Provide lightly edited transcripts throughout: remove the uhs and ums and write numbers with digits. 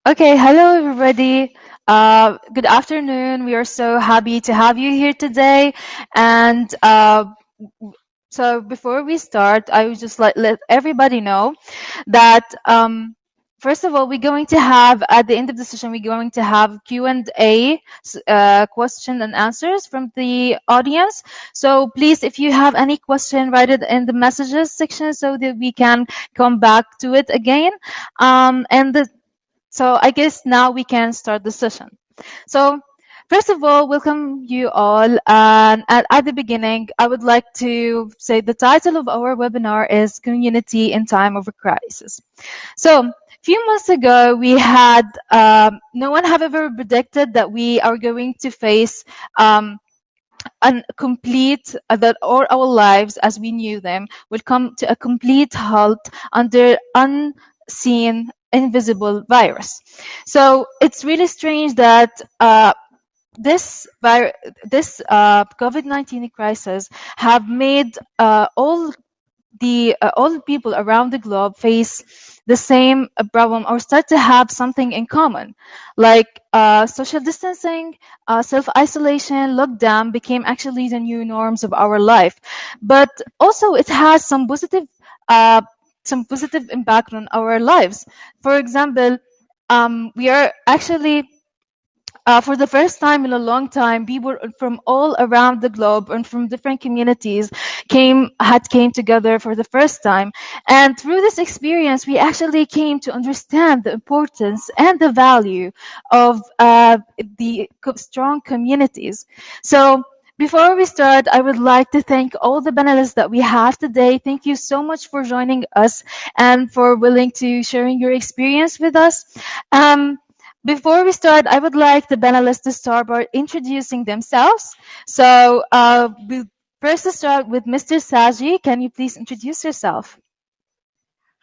Okay, hello everybody. Good afternoon. We are so happy to have you here today. And so before we start, I would just like let everybody know that first of all, we're going to have at the end of the session, we're going to have Q&A, question and answers from the audience. So please, if you have any question, write it in the messages section so that we can come back to it again. So I guess now we can start the session. So first of all, welcome you all. And at the beginning, I would like to say the title of our webinar is Community in Time of a Crisis. So a few months ago, we had, no one have ever predicted that we are going to face that all our lives as we knew them will come to a complete halt under unseen invisible virus. So it's really strange that this COVID-19 crisis have made all the people around the globe face the same problem or start to have something in common, like social distancing, self-isolation, lockdown became actually the new norms of our life. But also it has some positive impact on our lives. For example, we are actually for the first time in a long time, people from all around the globe and from different communities came together for the first time. And through this experience, we actually came to understand the importance and the value of the strong communities. So before we start, I would like to thank all the panelists that we have today. Thank you so much for joining us and for willing to sharing your experience with us. Before we start, I would like the panelists to start by introducing themselves. So we'll first start with Mr. Saji. Can you please introduce yourself?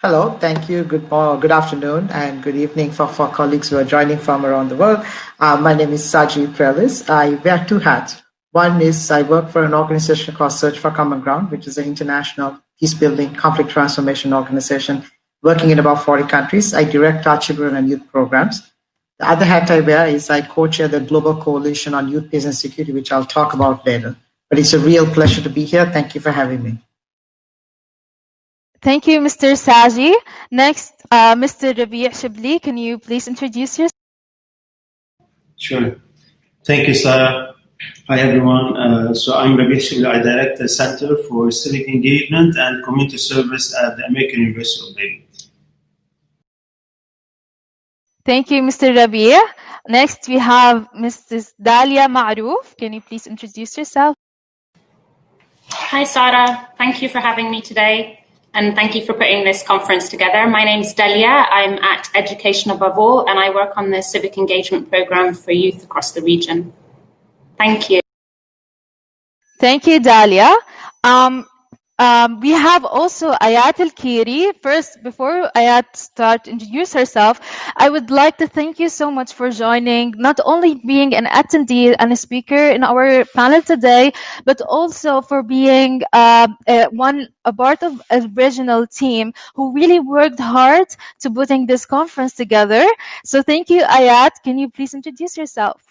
Hello, thank you. Good afternoon and good evening for colleagues who are joining from around the world. My name is Saji Prelis. I wear two hats. One is I work for an organization called Search for Common Ground, which is an international peace-building, conflict transformation organization working in about 40 countries. I direct our children and youth programs. The other hat I wear is I co-chair the Global Coalition on Youth, Peace and Security, which I'll talk about later. But it's a real pleasure to be here. Thank you for having me. Thank you, Mr. Saji. Next, Mr. Rabih Shibli, can you please introduce yourself? Sure. Thank you, Sara. Hi, everyone. So I'm Rabih Shibli. I direct the Center for Civic Engagement and Community Service at the American University of Beirut. Thank you, Mr. Rabih. Next, we have Mrs. Dahlia Maarouf. Can you please introduce yourself? Hi, Sara. Thank you for having me today, and thank you for putting this conference together. My name is Dahlia. I'm at Education Above All, and I work on the Civic Engagement Program for youth across the region. Thank you. Thank you, Dahlia. We have also Ayat Alkeri. First, before Ayat start to introduce herself, I would like to thank you so much for joining, not only being an attendee and a speaker in our panel today, but also for being a part of a regional team who really worked hard to putting this conference together. So thank you, Ayat. Can you please introduce yourself?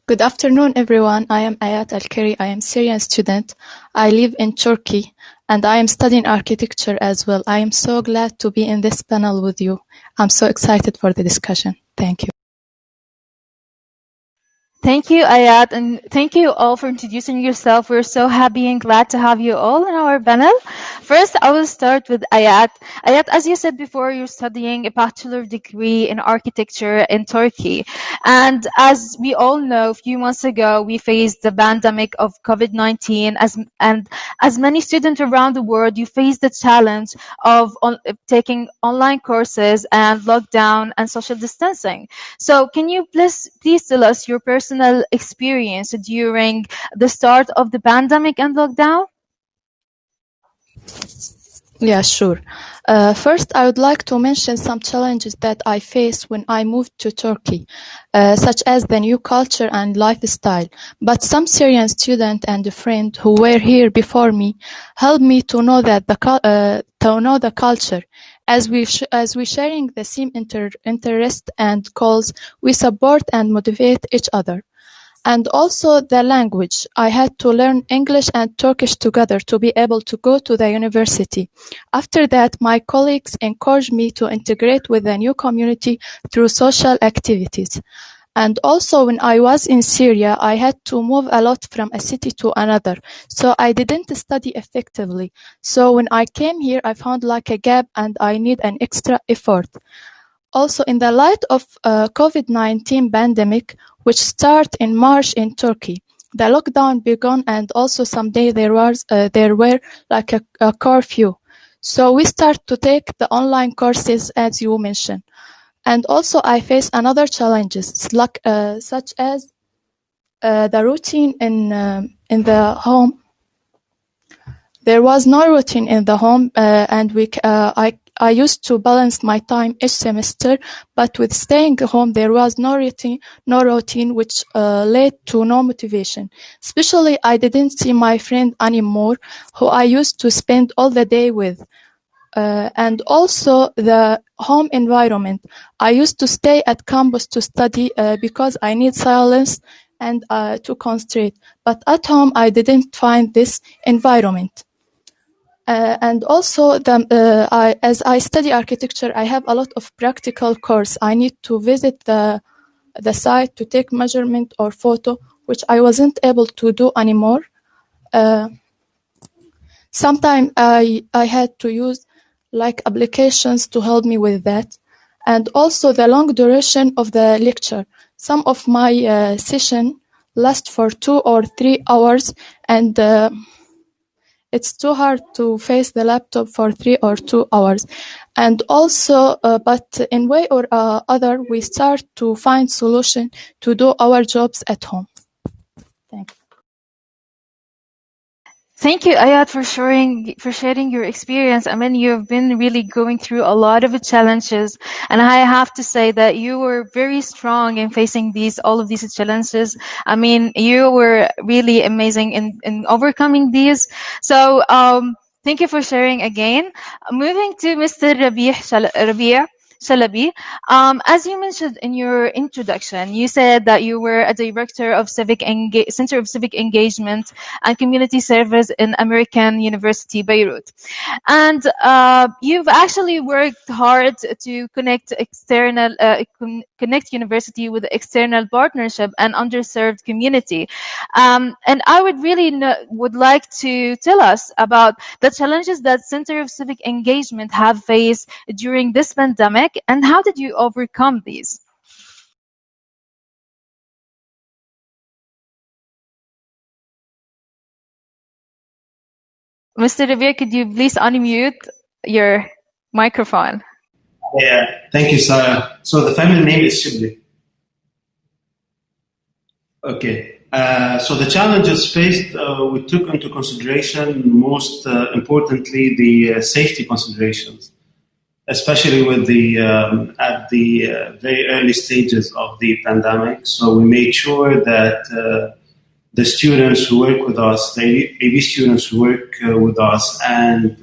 Good afternoon, everyone. I am Ayat Alkeri. I am Syrian student. I live in Turkey, and I am studying architecture as well. I am so glad to be in this panel with you. I'm so excited for the discussion. Thank you. Thank you, Ayat, and thank you all for introducing yourself. We're so happy and glad to have you all in our panel. First, I will start with Ayat. Ayat, as you said before, you're studying a bachelor degree in architecture in Turkey. And as we all know, a few months ago, we faced the pandemic of COVID-19. And as many students around the world, you face the challenge of taking online courses and lockdown and social distancing. So can you please tell us your personal experience during the start of the pandemic and lockdown? Yeah, sure. First, I would like to mention some challenges that I faced when I moved to Turkey, such as the new culture and lifestyle. But some Syrian student and a friend who were here before me helped me to know the culture As we sharing the same interest and goals, we support and motivate each other. And also the language. I had to learn English and Turkish together to be able to go to the university. After that, my colleagues encouraged me to integrate with the new community through social activities. And also when I was in Syria, I had to move a lot from a city to another. So I didn't study effectively. So when I came here, I found like a gap and I need an extra effort. Also, in the light of COVID-19 pandemic, which started in March in Turkey, the lockdown began, and also someday there were like a curfew. So we start to take the online courses, as you mentioned. And also I face another challenges, like such as the routine in the home. There was no routine in the home, and I used to balance my time each semester, but with staying home, there was no routine, which led to no motivation. Especially, I didn't see my friend anymore, who I used to spend all the day with. And also the home environment. I used to stay at campus to study because I need silence and to concentrate. But at home, I didn't find this environment. And also, as I study architecture, I have a lot of practical course. I need to visit the site to take measurement or photo, which I wasn't able to do anymore. Sometimes I had to use like applications to help me with that. And also the long duration of the lecture. Some of my session last for 2 or 3 hours, and it's too hard to face the laptop for 3 or 2 hours. And also, but in way or other, we start to find solution to do our jobs at home. Thank you. Thank you, Ayat, for sharing your experience. I mean, you've been really going through a lot of challenges, and I have to say that you were very strong in facing all of these challenges. I mean, you were really amazing in overcoming these. So, thank you for sharing again. Moving to Mr. Rabih Shalabi. As you mentioned in your introduction, you said that you were a director of Center of Civic Engagement and Community Service in American University, Beirut. And you've actually worked hard to connect university with external partnership and underserved community. And I would really would like to tell us about the challenges that Center of Civic Engagement have faced during this pandemic, and how did you overcome these? Mr. Rabih, could you please unmute your microphone? Yeah, thank you, Sara. So the family name is Shibli. Okay. So the challenges faced, we took into consideration, most importantly, the safety considerations, especially with at the very early stages of the pandemic. So we made sure that the students who work with us, the AV students who work with us, and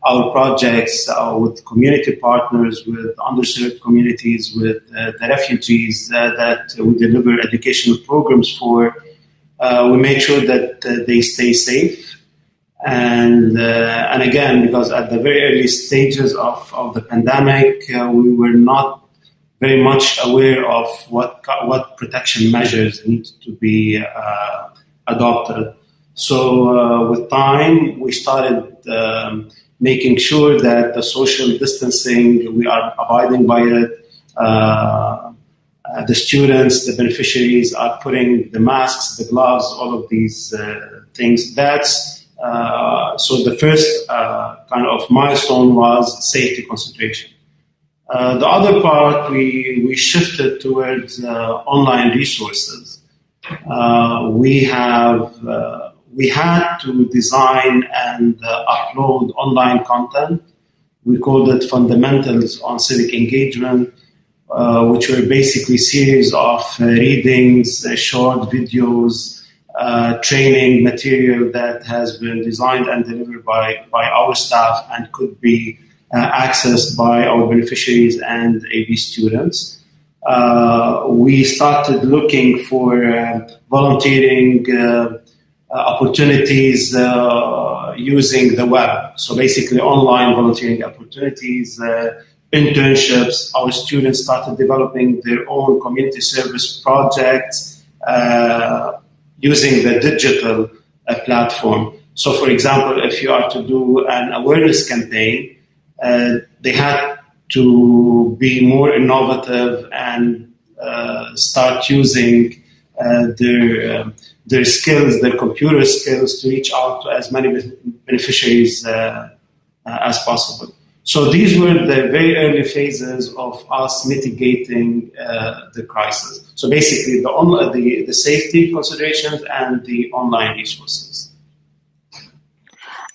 our projects with community partners, with underserved communities, with the refugees that we deliver educational programs for, we make sure that they stay safe. And again, because at the very early stages of the pandemic, we were not very much aware of what protection measures need to be adopted. So with time, we started making sure that the social distancing, we are abiding by it. The students, the beneficiaries are putting the masks, the gloves, all of these things. That's so the first kind of milestone was safety consideration. The other part, we shifted towards online resources. We had to design and upload online content. We called it Fundamentals on Civic Engagement, which were basically series of readings, short videos, training material that has been designed and delivered by our staff and could be accessed by our beneficiaries and AB students. We started looking for volunteering opportunities using the web. So basically online volunteering opportunities, internships. Our students started developing their own community service projects using the digital platform. So for example, if you are to do an awareness campaign, they had to be more innovative and start using their skills, their computer skills, to reach out to as many beneficiaries as possible. So these were the very early phases of us mitigating the crisis. So basically, the safety considerations and the online resources.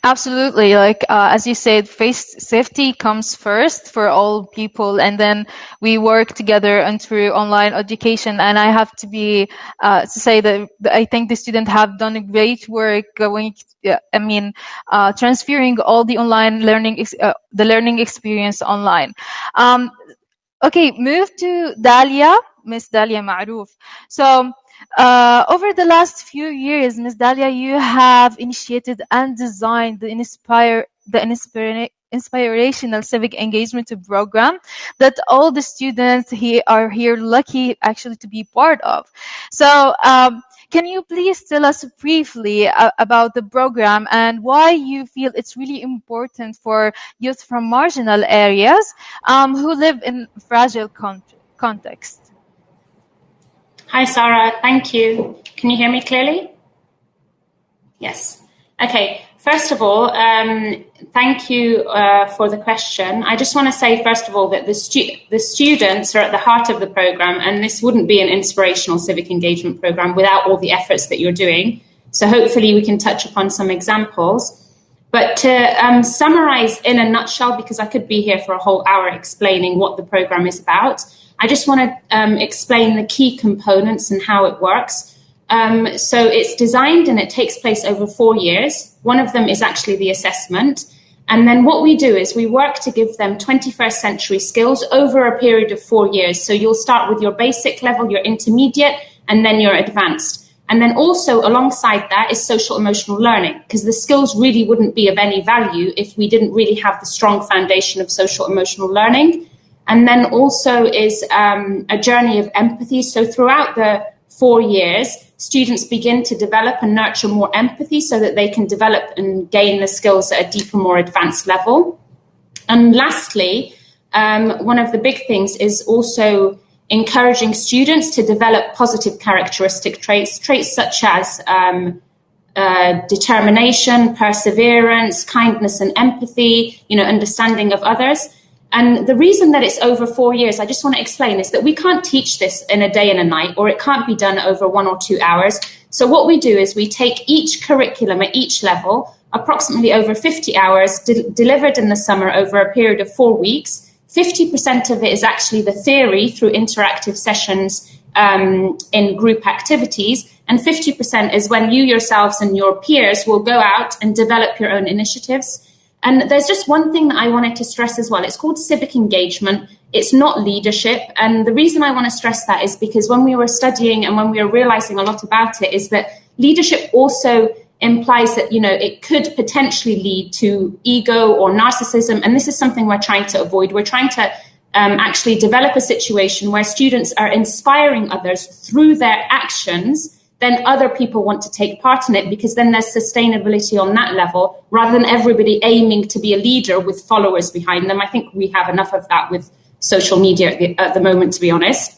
Absolutely. Like, as you said, safety comes first for all people, and then we work together and through online education. And I have to to say that I think the students have done a great work transferring all the online learning, the learning experience online. Okay, move to Dahlia, Miss Dahlia Maarouf. So, over the last few years, Ms. Dahlia, you have initiated and designed the inspirational civic engagement program that all the students here are lucky actually to be part of. So, can you please tell us briefly about the program and why you feel it's really important for youth from marginal areas who live in fragile context? Hi, Sara. Thank you. Can you hear me clearly? Yes. Okay. First of all, thank you for the question. I just want to say, first of all, that the students are at the heart of the program, and this wouldn't be an inspirational civic engagement program without all the efforts that you're doing. So hopefully we can touch upon some examples. But to summarize in a nutshell, because I could be here for a whole hour explaining what the program is about, I just want to explain the key components and how it works. So it's designed and it takes place over 4 years. One of them is actually the assessment. And then what we do is we work to give them 21st century skills over a period of 4 years. So you'll start with your basic level, your intermediate, and then your advanced. And then also alongside that is social emotional learning, because the skills really wouldn't be of any value if we didn't really have the strong foundation of social emotional learning. And then also is a journey of empathy. So throughout the 4 years, students begin to develop and nurture more empathy so that they can develop and gain the skills at a deeper, more advanced level. And lastly, one of the big things is also encouraging students to develop positive characteristic traits such as determination, perseverance, kindness and empathy, understanding of others. And the reason that it's over 4 years, I just want to explain, is that we can't teach this in a day and a night, or it can't be done over 1 or 2 hours. So what we do is we take each curriculum at each level, approximately over 50 hours, delivered in the summer over a period of 4 weeks. 50% of it is actually the theory through interactive sessions in group activities. And 50% is when you yourselves and your peers will go out and develop your own initiatives. And there's just one thing that I wanted to stress as well. It's called civic engagement. It's not leadership. And the reason I want to stress that is because when we were studying and when we were realizing a lot about it is that leadership also implies that, it could potentially lead to ego or narcissism. And this is something we're trying to avoid. We're trying to actually develop a situation where students are inspiring others through their actions. Then other people want to take part in it, because then there's sustainability on that level, rather than everybody aiming to be a leader with followers behind them. I think we have enough of that with social media at the moment, to be honest.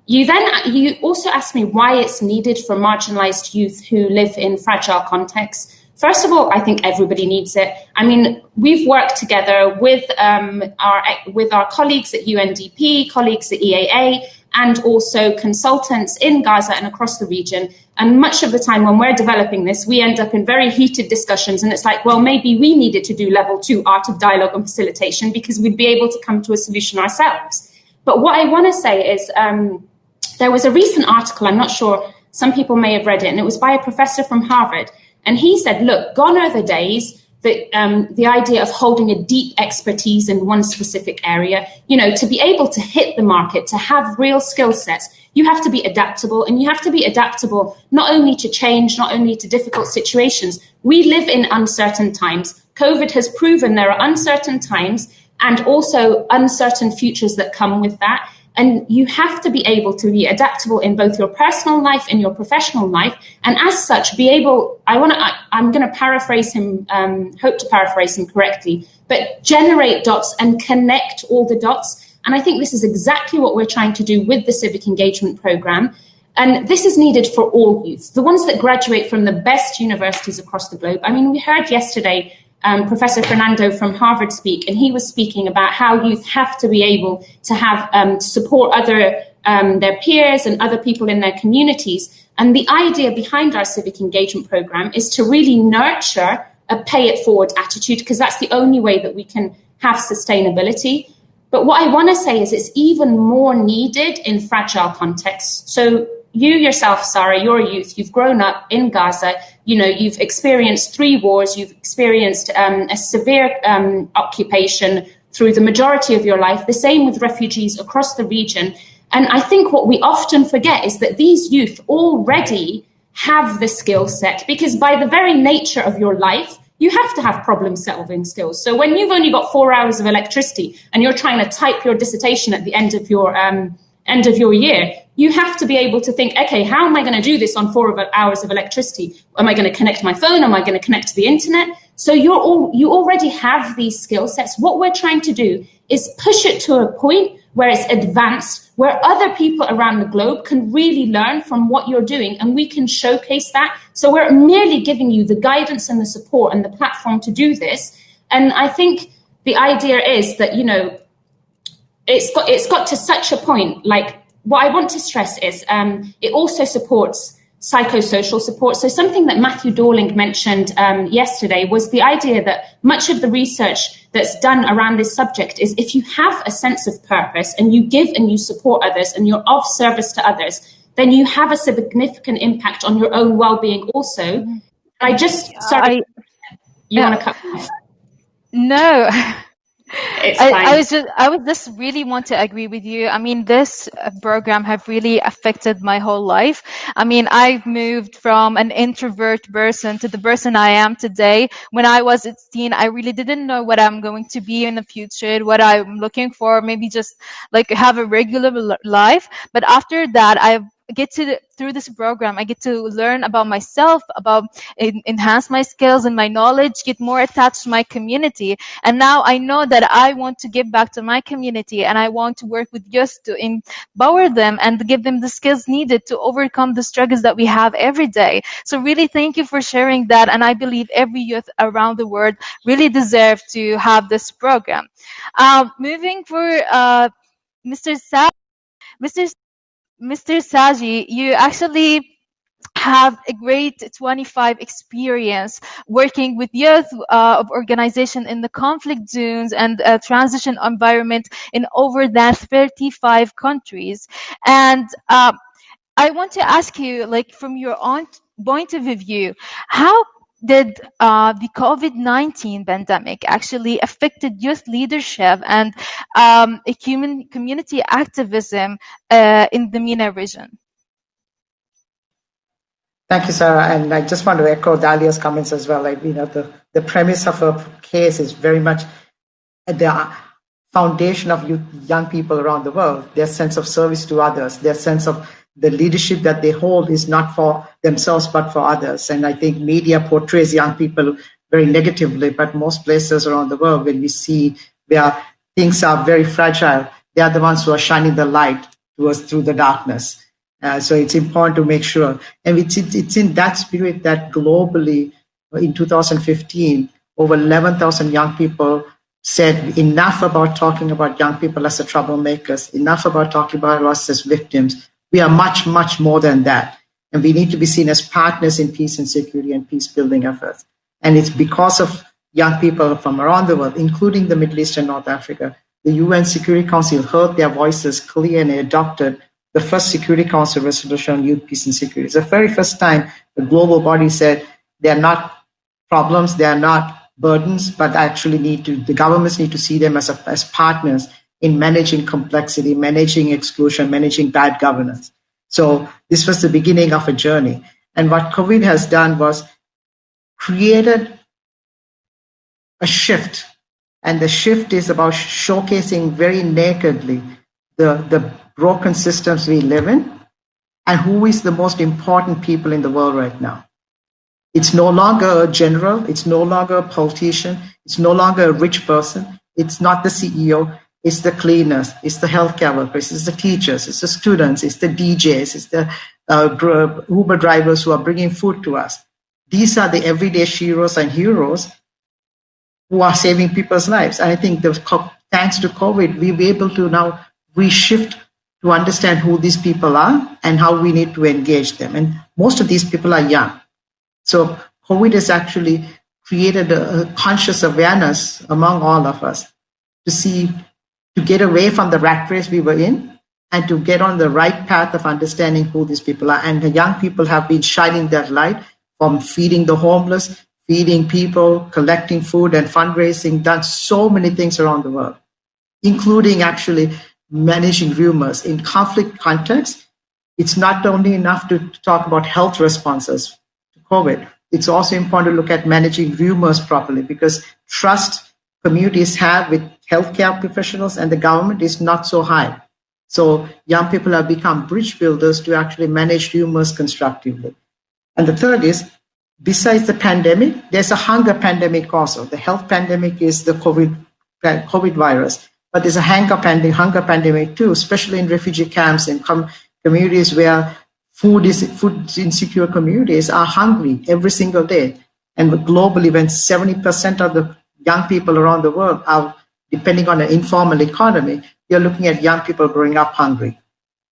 You also asked me why it's needed for marginalized youth who live in fragile contexts. First of all, I think everybody needs it. I mean, we've worked together with our colleagues at UNDP, colleagues at EAA, and also consultants in Gaza and across the region. And much of the time when we're developing this, we end up in very heated discussions. And it's like, well, maybe we needed to do level 2 art of dialogue and facilitation because we'd be able to come to a solution ourselves. But what I want to say is there was a recent article, I'm not sure, some people may have read it, and it was by a professor from Harvard. And he said, look, gone are the days the idea of holding a deep expertise in one specific area. To be able to hit the market, to have real skill sets, you have to be adaptable, and you have to be adaptable not only to change, not only to difficult situations. We live in uncertain times. COVID has proven there are uncertain times and also uncertain futures that come with that. And you have to be able to be adaptable in both your personal life and your professional life. And as such, be able, I'm going to paraphrase him, hope to paraphrase him correctly, but generate dots and connect all the dots. And I think this is exactly what we're trying to do with the Civic Engagement Programme. And this is needed for all youth, the ones that graduate from the best universities across the globe. I mean, we heard yesterday Professor Fernando from Harvard speak, and he was speaking about how youth have to be able to have support their peers and other people in their communities. And the idea behind our Civic Engagement Programme is to really nurture a pay-it-forward attitude, because that's the only way that we can have sustainability. But what I want to say is it's even more needed in fragile contexts. So you yourself, Sara, you're a youth, you've grown up in Gaza, you've experienced 3 wars, you've experienced a severe occupation through the majority of your life, the same with refugees across the region. And I think what we often forget is that these youth already have the skill set, because by the very nature of your life, you have to have problem-solving skills. So when you've only got 4 hours of electricity and you're trying to type your dissertation at the end of your year, you have to be able to think, okay, how am I going to do this on 4 hours of electricity? Am I going to connect my phone? Am I going to connect to the internet? So you already have these skill sets. What we're trying to do is push it to a point where it's advanced, where other people around the globe can really learn from what you're doing, and we can showcase that. So we're merely giving you the guidance and the support and the platform to do this. And I think the idea is that, it's got to such a point. Like, what I want to stress is it also supports psychosocial support. So something that Matthew Dorling mentioned yesterday was the idea that much of the research that's done around this subject is if you have a sense of purpose and you give and you support others and you're of service to others, then you have a significant impact on your own well-being also. I just, sorry, you want to cut me off? No. I was just really want to agree with you. I mean, this program have really affected my whole life. I mean, I've moved from an introvert person to the person I am today. When I was 18, I really didn't know what I'm going to be in the future, what I'm looking for, maybe just like have a regular life. But after that, through this program, I get to learn about myself, about enhance my skills and my knowledge, get more attached to my community. And now I know that I want to give back to my community, and I want to work with youth to empower them and give them the skills needed to overcome the struggles that we have every day. So really, thank you for sharing that. And I believe every youth around the world really deserve to have this program. Moving for Mr. Saji, you actually have a great 25 experience working with youth of organization in the conflict zones and transition environment in over than 35 countries. And I want to ask you, like, from your own point of view, how did the COVID-19 pandemic actually affected youth leadership and community activism in the MENA region? Thank you, Sara. And I just want to echo Dahlia's comments as well. Like, the premise of her case is very much at the foundation of young people around the world. Their sense of service to others, their sense of the leadership that they hold is not for themselves, but for others. And I think media portrays young people very negatively, but most places around the world, when we see where things are very fragile, they are the ones who are shining the light to us through the darkness. So it's important to make sure. And it's in that spirit that globally, in 2015, over 11,000 young people said enough about talking about young people as the troublemakers, enough about talking about us as victims. We are much, much more than that. And we need to be seen as partners in peace and security and peace-building efforts. And it's because of young people from around the world, including the Middle East and North Africa, the UN Security Council heard their voices clear and adopted the first Security Council resolution on youth, peace, and security. It's the very first time the global body said they're not problems, they are not burdens, but actually the governments need to see them as partners in managing complexity, managing exclusion, managing bad governance. So this was the beginning of a journey. And what COVID has done was created a shift. And the shift is about showcasing very nakedly the broken systems we live in and who is the most important people in the world right now. It's no longer a general, it's no longer a politician, it's no longer a rich person, it's not the CEO, it's the cleaners, it's the healthcare workers, it's the teachers, it's the students, it's the DJs, it's the Uber drivers who are bringing food to us. These are the everyday sheroes and heroes who are saving people's lives. And I think thanks to COVID, we'll be able to now reshift to understand who these people are and how we need to engage them. And most of these people are young. So COVID has actually created a conscious awareness among all of us to get away from the rat race we were in and to get on the right path of understanding who these people are. And the young people have been shining that light from feeding the homeless, feeding people, collecting food and fundraising, done so many things around the world, including actually managing rumors. In conflict contexts, it's not only enough to talk about health responses to COVID, it's also important to look at managing rumors properly, because trust communities have with healthcare professionals and the government is not so high. So young people have become bridge builders to actually manage rumors constructively. And the third is, besides the pandemic, there's a hunger pandemic also. The health pandemic is the COVID virus, but there's a hunger pandemic too, especially in refugee camps and communities where food insecure communities are hungry every single day. And globally, when 70% of the young people around the world are depending on an informal economy, you're looking at young people growing up hungry.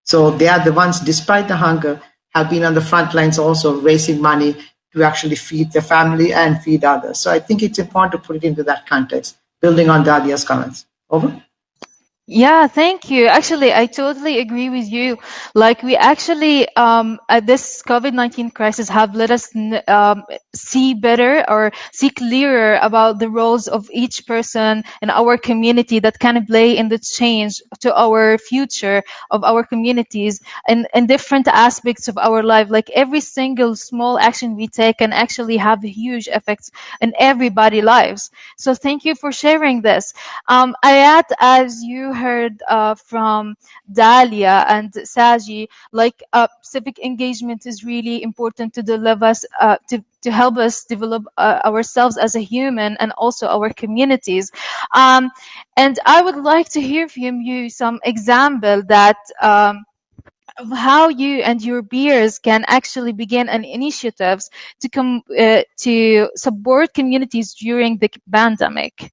So they are the ones, despite the hunger, have been on the front lines also raising money to actually feed their family and feed others. So I think it's important to put it into that context, building on Dahlia's comments. Over. Yeah, thank you. Actually, I totally agree with you. Like, we actually, this COVID-19 crisis have let us see better or see clearer about the roles of each person in our community that can play in the change to our future of our communities and different aspects of our life. Like, every single small action we take can actually have huge effects in everybody's lives. So thank you for sharing this. Ayat, as you heard from Dahlia and Saji, like civic engagement is really important to deliver us, to help us develop ourselves as a human and also our communities. And I would like to hear from you some example that of how you and your peers can actually begin an initiatives to support communities during the pandemic.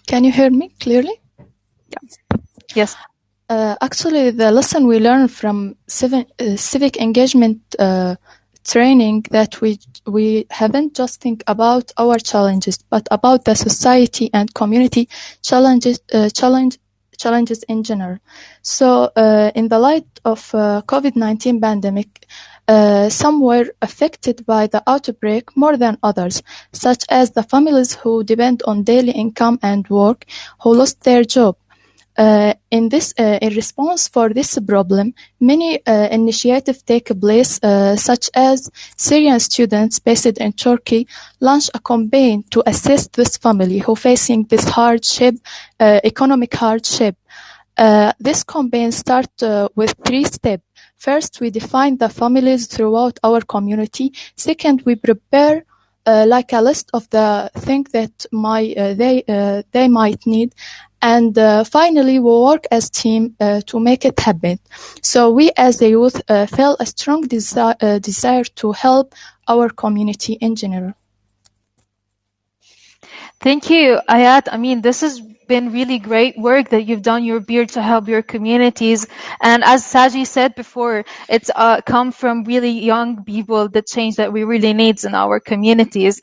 Can you hear me clearly? Yes. Actually, the lesson we learned from civic engagement training that we haven't just think about our challenges, but about the society and community challenges in general. So, in the light of COVID-19 pandemic, some were affected by the outbreak more than others, such as the families who depend on daily income and work, who lost their job. In response for this problem, many initiatives take place, such as Syrian students based in Turkey launched a campaign to assist this family who facing this economic hardship. This campaign starts with 3 steps. First, we define the families throughout our community. Second, we prepare like a list of the things that they might need. And finally, we work as a team to make it happen. So we as a youth felt a strong desire to help our community in general. Thank you, Ayat. I mean, this has been really great work that you've done your beard to help your communities. And as Saji said before, it's come from really young people, the change that we really need in our communities.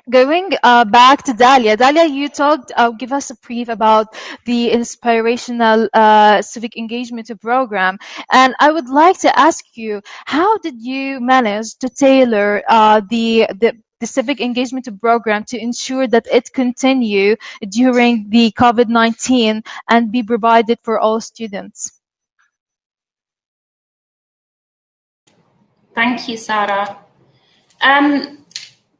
Going back to Dahlia. Dahlia, you talked, give us a brief about the inspirational civic engagement program. And I would like to ask you, how did you manage to tailor the civic engagement program to ensure that it continue during the COVID-19 and be provided for all students? Thank you, Sara.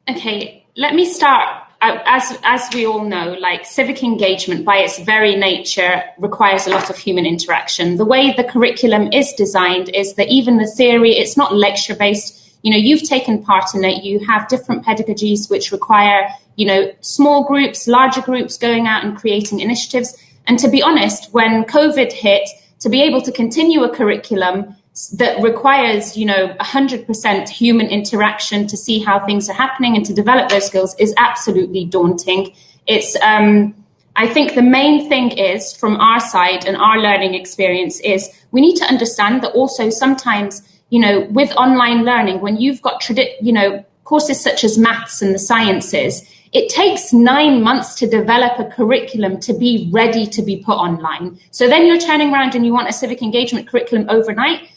Okay, let me start. As we all know, like civic engagement by its very nature requires a lot of human interaction. The way the curriculum is designed is that even the theory, it's not lecture based. You know, you've taken part in it. You have different pedagogies which require, you know, small groups, larger groups going out and creating initiatives. And to be honest, when COVID hit, to be able to continue a curriculum that requires, you know, 100% human interaction to see how things are happening and to develop those skills is absolutely daunting. It's, I think the main thing is from our side and our learning experience is we need to understand that also sometimes, you know, with online learning, when you've got, courses such as maths and the sciences, it takes 9 months to develop a curriculum to be ready to be put online. So then you're turning around and you want a civic engagement curriculum overnight.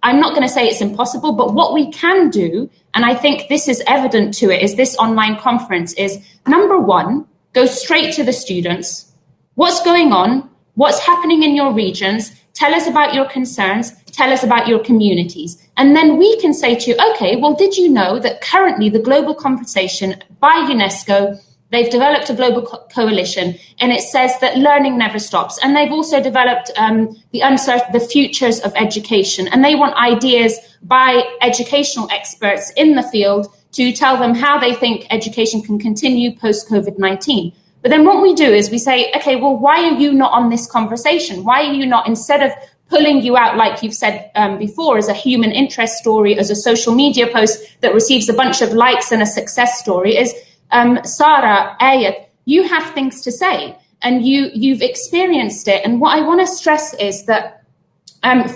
I'm not going to say it's impossible, but what we can do, and I think this is evident to it, is this online conference is, number one, go straight to the students. What's going on? What's happening in your regions? Tell us about your concerns. Tell us about your communities. And then we can say to you, okay, well, did you know that currently the global conversation by UNESCO, they've developed a global coalition, and it says that learning never stops. And they've also developed the futures of education. And they want ideas by educational experts in the field to tell them how they think education can continue post-COVID-19. But then what we do is we say, okay, well, why are you not on this conversation? Why are you not, instead of pulling you out, like you've said before, as a human interest story, as a social media post that receives a bunch of likes and a success story, is Sara, Ayat, you have things to say and you've experienced it. And what I want to stress is that,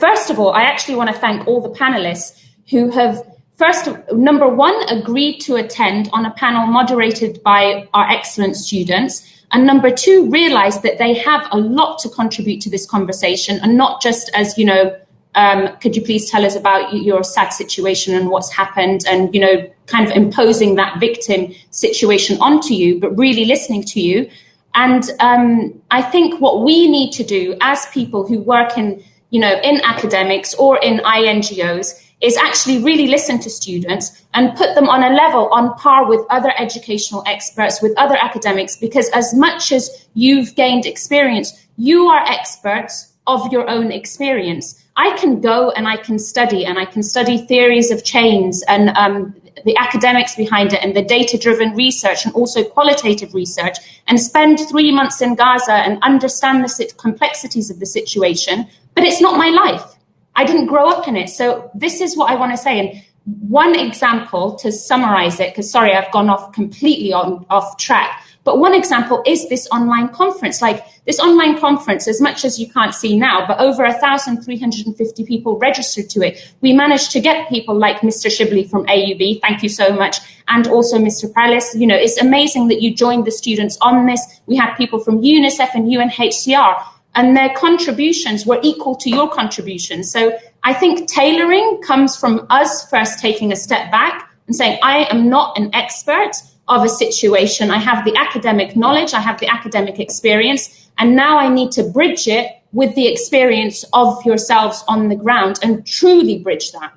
first of all, I actually want to thank all the panelists who have, number one, agreed to attend on a panel moderated by our excellent students. And number two, realized that they have a lot to contribute to this conversation, and not just as, you know, could you please tell us about your sad situation and what's happened, and, you know, kind of imposing that victim situation onto you, but really listening to you. And I think what we need to do as people who work in, you know, in academics or in INGOs is actually really listen to students and put them on a level on par with other educational experts, with other academics, because as much as you've gained experience, you are experts of your own experience. I can go and I can study theories of chains and the academics behind it and the data-driven research and also qualitative research, and spend 3 months in Gaza and understand the complexities of the situation, but it's not my life. I didn't grow up in it. So this is what I want to say. And one example to summarize it, because sorry, I've gone off completely off track. But one example is this online conference. Like this online conference, as much as you can't see now, but over 1,350 people registered to it. We managed to get people like Mr. Shibli from AUB, thank you so much, and also Mr. Prelis. You know, it's amazing that you joined the students on this. We had people from UNICEF and UNHCR, and their contributions were equal to your contributions. So I think tailoring comes from us first taking a step back and saying, I am not an expert of a situation. I have the academic knowledge, I have the academic experience, and now I need to bridge it with the experience of yourselves on the ground and truly bridge that.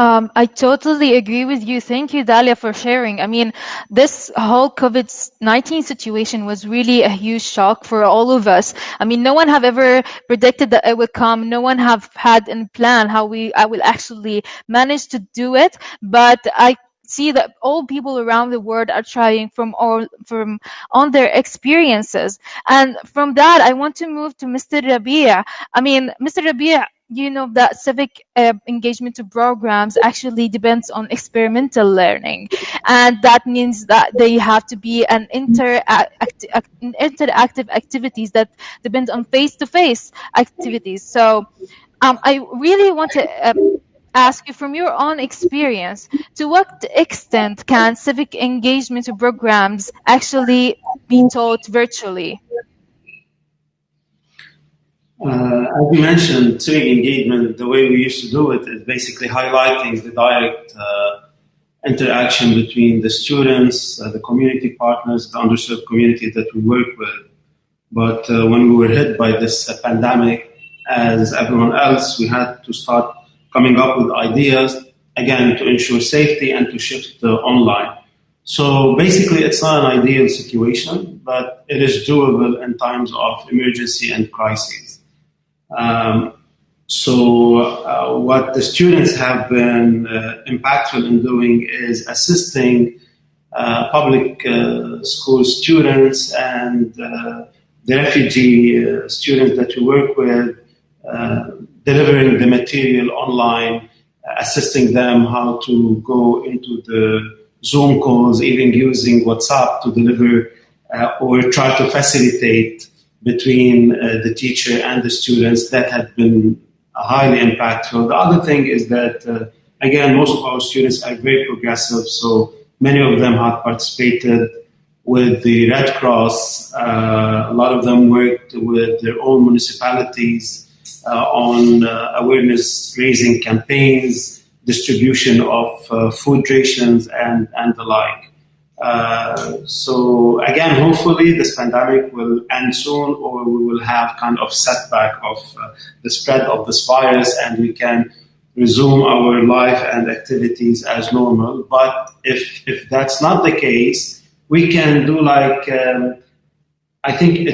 I totally agree with you. Thank you, Dahlia, for sharing. I mean, this whole COVID-19 situation was really a huge shock for all of us. I mean, no one have ever predicted that it would come. No one have had in plan how I will actually manage to do it. But I see that all people around the world are trying from on their experiences. And from that, I want to move to Mr. Rabih. I mean, Mr. Rabih, you know that civic engagement programs actually depends on experimental learning, and that means that they have to be an interactive activities that depend on face-to-face activities. So I really want to ask you, from your own experience, to what extent can civic engagement programs actually be taught virtually? As you mentioned, civic engagement, the way we used to do it is basically highlighting the direct interaction between the students, the community partners, the underserved community that we work with. But when we were hit by this pandemic, as everyone else, we had to start coming up with ideas, again, to ensure safety and to shift online. So basically, it's not an ideal situation, but it is doable in times of emergency and crises. What the students have been impactful in doing is assisting public school students and the refugee students that we work with, delivering the material online, assisting them how to go into the Zoom calls, even using WhatsApp to deliver or try to facilitate between the teacher and the students. That had been highly impactful. The other thing is that, again, most of our students are very progressive, so many of them have participated with the Red Cross. A lot of them worked with their own municipalities on awareness-raising campaigns, distribution of food rations, and the like. So again, hopefully this pandemic will end soon, or we will have kind of setback of the spread of this virus and we can resume our life and activities as normal. But if that's not the case, we can do like, I think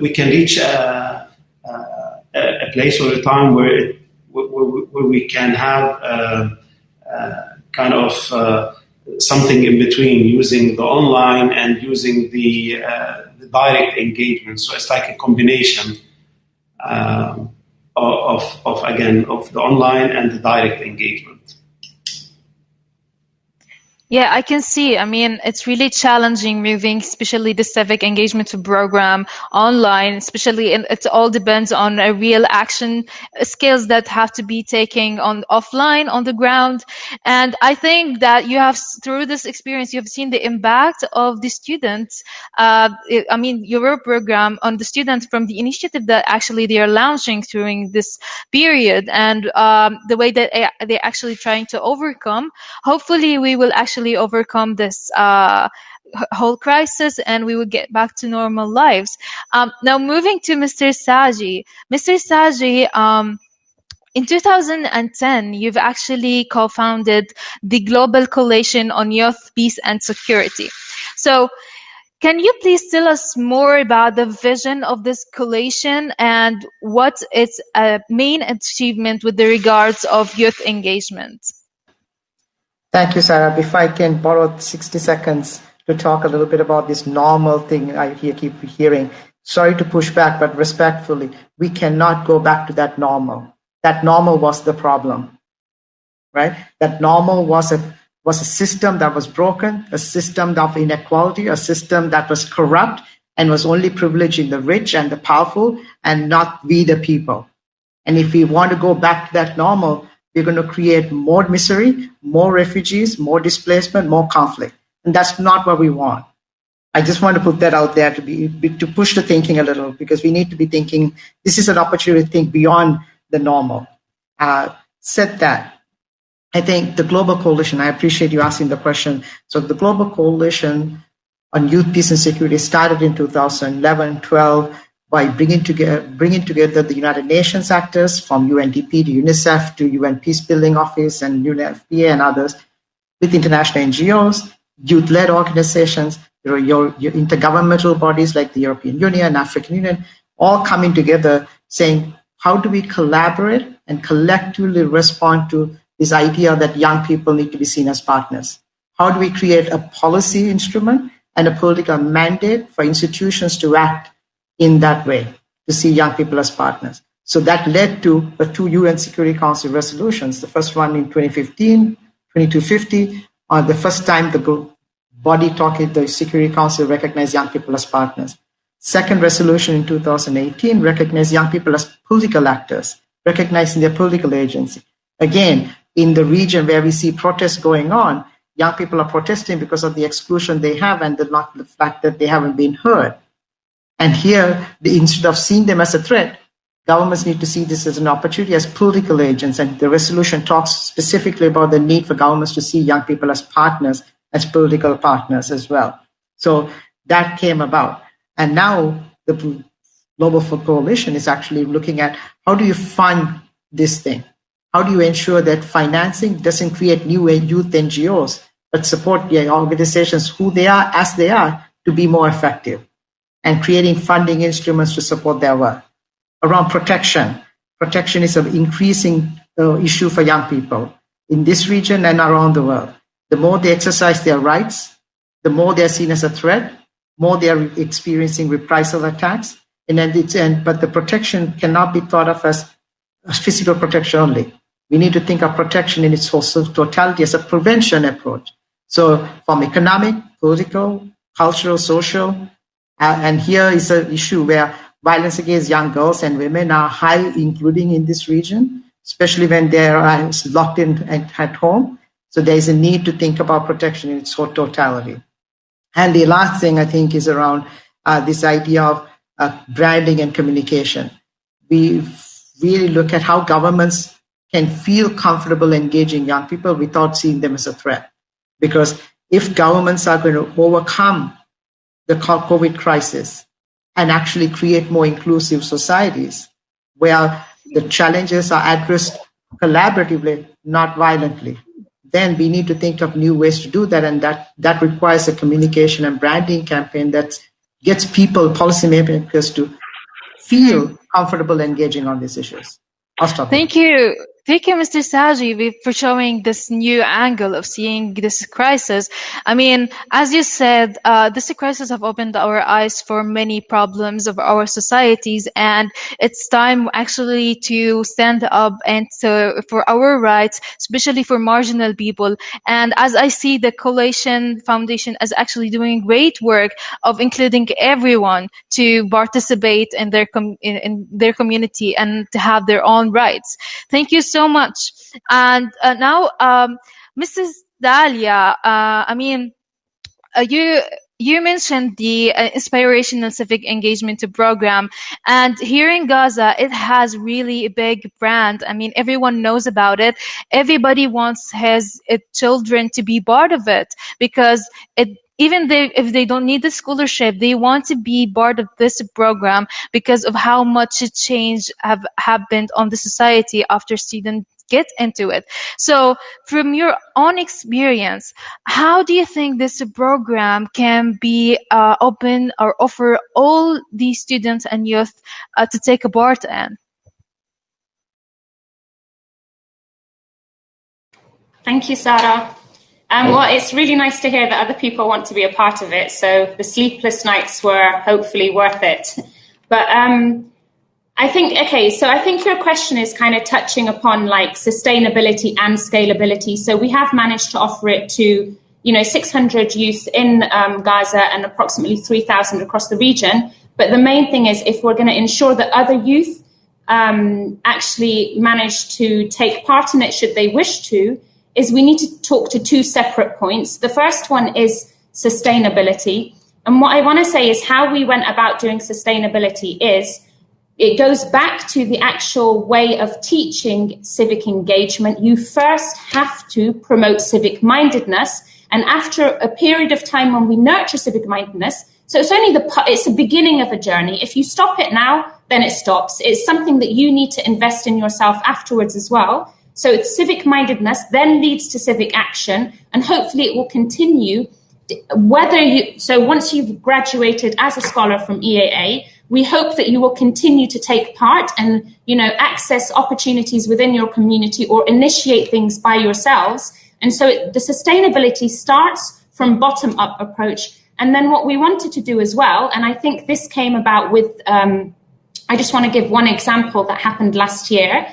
we can reach a place or a time where we can have kind of something in between, using the online and using the direct engagement. So it's like a combination of the online and the direct engagement. Yeah, I can see. I mean, it's really challenging moving, especially the civic engagement program online, especially, and it all depends on a real action skills that have to be taken on offline, on the ground. And I think that you have, through this experience, you have seen the impact of the students. Your program on the students from the initiative that actually they are launching during this period, and the way that they're actually trying to overcome. Hopefully, we will actually overcome this whole crisis and we will get back to normal lives. Now, moving to Mr. Saji. Mr. Saji, in 2010, you've actually co-founded the Global Coalition on Youth, Peace and Security. So, can you please tell us more about the vision of this coalition and what its main achievement with the regards of youth engagement? Thank you, Sara. If I can borrow 60 seconds to talk a little bit about this normal thing I keep hearing. Sorry to push back, but respectfully, we cannot go back to that normal. That normal was the problem, right? That normal was a system that was broken, a system of inequality, a system that was corrupt and was only privileging the rich and the powerful and not we the people. And if we want to go back to that normal, we're going to create more misery, more refugees, more displacement, more conflict. And that's not what we want. I just want to put that out there to push the thinking a little, because we need to be thinking, this is an opportunity to think beyond the normal. Said that, I think the Global Coalition, I appreciate you asking the question. So the Global Coalition on Youth, Peace and Security started in 2011-12 by bringing together the United Nations actors from UNDP to UNICEF to UN Peacebuilding Office and UNFPA and others, with international NGOs, youth-led organizations, your intergovernmental bodies like the European Union, African Union, all coming together saying, how do we collaborate and collectively respond to this idea that young people need to be seen as partners? How do we create a policy instrument and a political mandate for institutions to act in that way, to see young people as partners? So that led to the 2 UN Security Council resolutions. The first one in 2015, 2250, the first time the body talking, the Security Council recognized young people as partners. Second resolution in 2018 recognized young people as political actors, recognizing their political agency. Again, in the region where we see protests going on, young people are protesting because of the exclusion they have and the fact that they haven't been heard. And here, instead of seeing them as a threat, governments need to see this as an opportunity as political agents. And the resolution talks specifically about the need for governments to see young people as partners, as political partners as well. So that came about. And now the Global Food Coalition is actually looking at how do you fund this thing? How do you ensure that financing doesn't create new youth NGOs, but support the organizations who they are as they are to be more effective, and creating funding instruments to support their work. Around protection. Protection is an increasing issue for young people in this region and around the world. The more they exercise their rights, the more they're seen as a threat, more they're experiencing reprisal attacks. But the protection cannot be thought of as physical protection only. We need to think of protection in its whole totality as a prevention approach. So from economic, political, cultural, social, and here is an issue where violence against young girls and women are high, including in this region, especially when they're locked in at home. So there is a need to think about protection in its whole totality. And the last thing I think is around this idea of branding and communication. We really look at how governments can feel comfortable engaging young people without seeing them as a threat. Because if governments are going to overcome the COVID crisis and actually create more inclusive societies where the challenges are addressed collaboratively, not violently, then we need to think of new ways to do that. And that requires a communication and branding campaign that gets people, policymakers, to feel comfortable engaging on these issues. I'll stop. Thank you. Thank you, Mr. Saji, for showing this new angle of seeing this crisis. I mean, as you said, this crisis have opened our eyes for many problems of our societies, and it's time actually to stand up and for our rights, especially for marginal people. And as I see, the Coalition Foundation is actually doing great work of including everyone to participate in their in their community and to have their own rights. Thank you so much. And now, Mrs. Dahlia, I mean, you mentioned the inspirational civic engagement program, and here in Gaza, it has really a big brand. I mean, everyone knows about it. Everybody wants his children to be part of it because even if they don't need the scholarship, they want to be part of this program because of how much change have happened on the society after students get into it. So from your own experience, how do you think this program can be open or offer all these students and youth to take a part in? Thank you, Sara. Well, it's really nice to hear that other people want to be a part of it. So the sleepless nights were hopefully worth it. But I think your question is kind of touching upon like sustainability and scalability. So we have managed to offer it to, 600 youth in Gaza and approximately 3,000 across the region. But the main thing is if we're going to ensure that other youth actually manage to take part in it should they wish to, is we need to talk to two separate points. The first one is sustainability. And what I want to say is how we went about doing sustainability is it goes back to the actual way of teaching civic engagement. You first have to promote civic mindedness. And after a period of time when we nurture civic mindedness, so it's the beginning of a journey. If you stop it now, then it stops. It's something that you need to invest in yourself afterwards as well. So it's civic mindedness then leads to civic action, and hopefully it will continue. So once you've graduated as a scholar from EAA, we hope that you will continue to take part and, access opportunities within your community or initiate things by yourselves. And so the sustainability starts from bottom up approach. And then what we wanted to do as well, and I think this came about with, I just want to give one example that happened last year.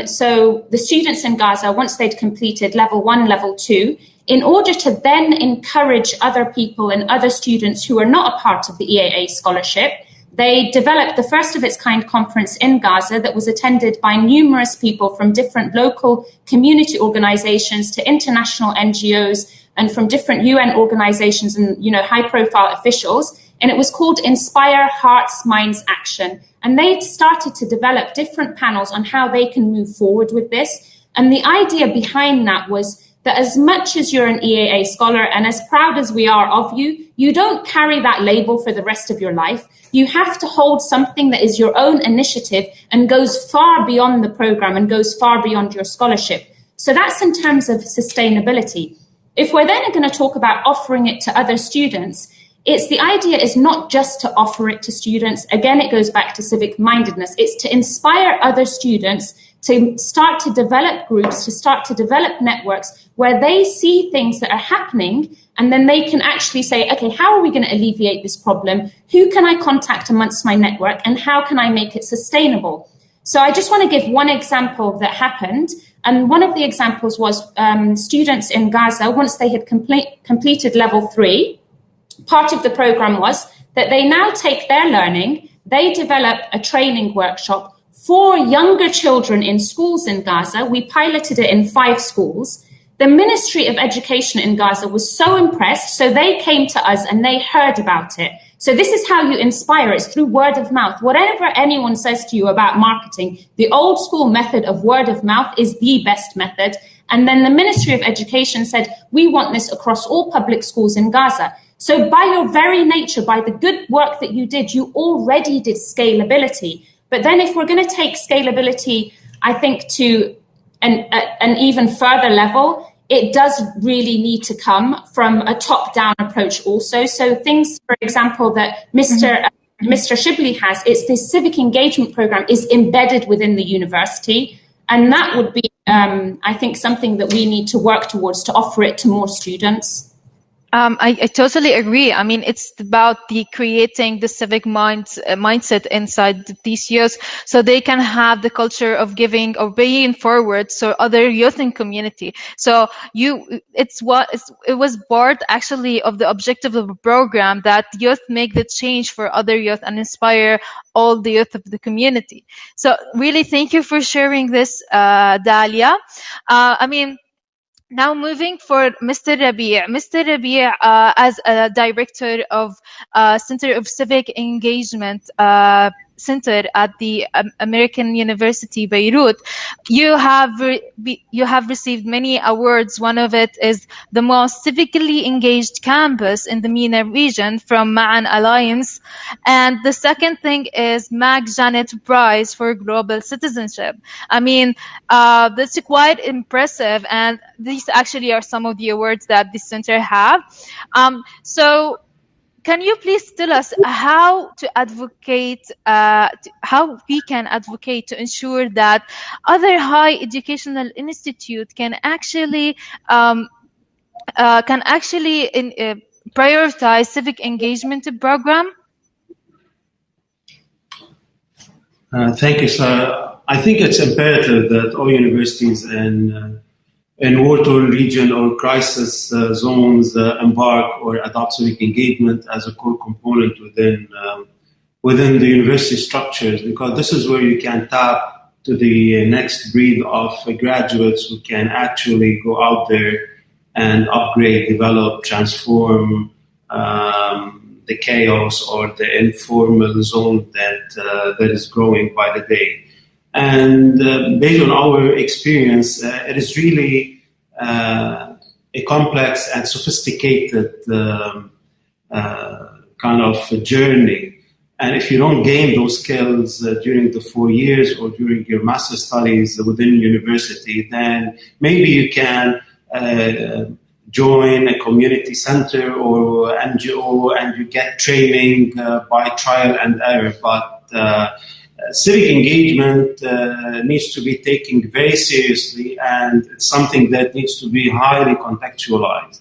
So the students in Gaza, once they'd completed level 1, level 2, in order to then encourage other people and other students who are not a part of the EAA scholarship, they developed the first of its kind conference in Gaza that was attended by numerous people from different local community organizations to international NGOs and from different UN organizations and, high profile officials. And it was called Inspire Hearts, Minds, Action. And they started to develop different panels on how they can move forward with this. And the idea behind that was that as much as you're an EAA scholar and as proud as we are of you, you don't carry that label for the rest of your life. You have to hold something that is your own initiative and goes far beyond the program and goes far beyond your scholarship. So that's in terms of sustainability. If we're then going to talk about offering it to other students, the idea is not just to offer it to students. Again, it goes back to civic mindedness. It's to inspire other students to start to develop groups, to start to develop networks where they see things that are happening, and then they can actually say, okay, how are we going to alleviate this problem? Who can I contact amongst my network, and how can I make it sustainable? So I just want to give one example that happened. And one of the examples was students in Gaza, once they had completed level 3, part of the program was that they now take their learning, they develop a training workshop for younger children in schools in Gaza. We piloted it in 5 schools. The Ministry of Education in Gaza was so impressed, so they came to us and they heard about it. So this is how you inspire, it's through word of mouth. Whatever anyone says to you about marketing, the old school method of word of mouth is the best method. And then the Ministry of Education said, we want this across all public schools in Gaza. So by your very nature, by the good work that you did, you already did scalability. But then if we're going to take scalability, I think, to an even further level, it does really need to come from a top-down approach also. So things, for example, that Mr. Shibli has, it's the civic engagement program is embedded within the university. And that would be, I think, something that we need to work towards to offer it to more students. I totally agree. I mean, it's about creating the civic mindset inside these youth, so they can have the culture of giving or paying forward so other youth in community. So it was part actually of the objective of the program that youth make the change for other youth and inspire all the youth of the community. So really, thank you for sharing this, Dahlia. Now moving for Mr. Rabih. Mr. Rabih, as a director of Center of Civic Engagement Center at the American University Beirut, you have received many awards. One of it is the most civically engaged campus in the MENA region from Ma'an Alliance, and the second thing is Mag Janet Prize for Global Citizenship. I mean, that's quite impressive, and these actually are some of the awards that the center have. So can you please tell us how we can advocate to ensure that other high educational institutes can actually prioritize civic engagement program? Thank you, Sara. I think it's imperative that all universities in war-torn region or crisis zones embark or adopt civic engagement as a core component within the university structures, because this is where you can tap to the next breed of graduates who can actually go out there and upgrade, develop, transform the chaos or the informal zone that is growing by the day. And based on our experience, it is really a complex and sophisticated kind of journey. And if you don't gain those skills during the 4 years or during your master's studies within university, then maybe you can join a community center or NGO and you get training by trial and error. But civic engagement needs to be taken very seriously, and it's something that needs to be highly contextualized.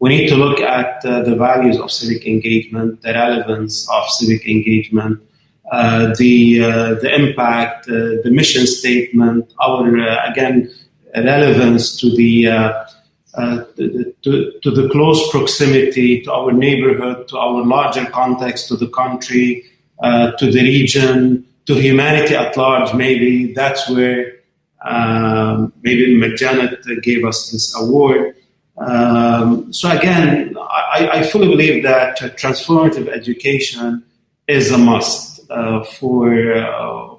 We need to look at the values of civic engagement, the relevance of civic engagement, the impact, the mission statement, our relevance to the close proximity to our neighborhood, to our larger context, to the country, to the region, to humanity at large. Maybe that's where maybe McJanet gave us this award. So again, I fully believe that transformative education is a must for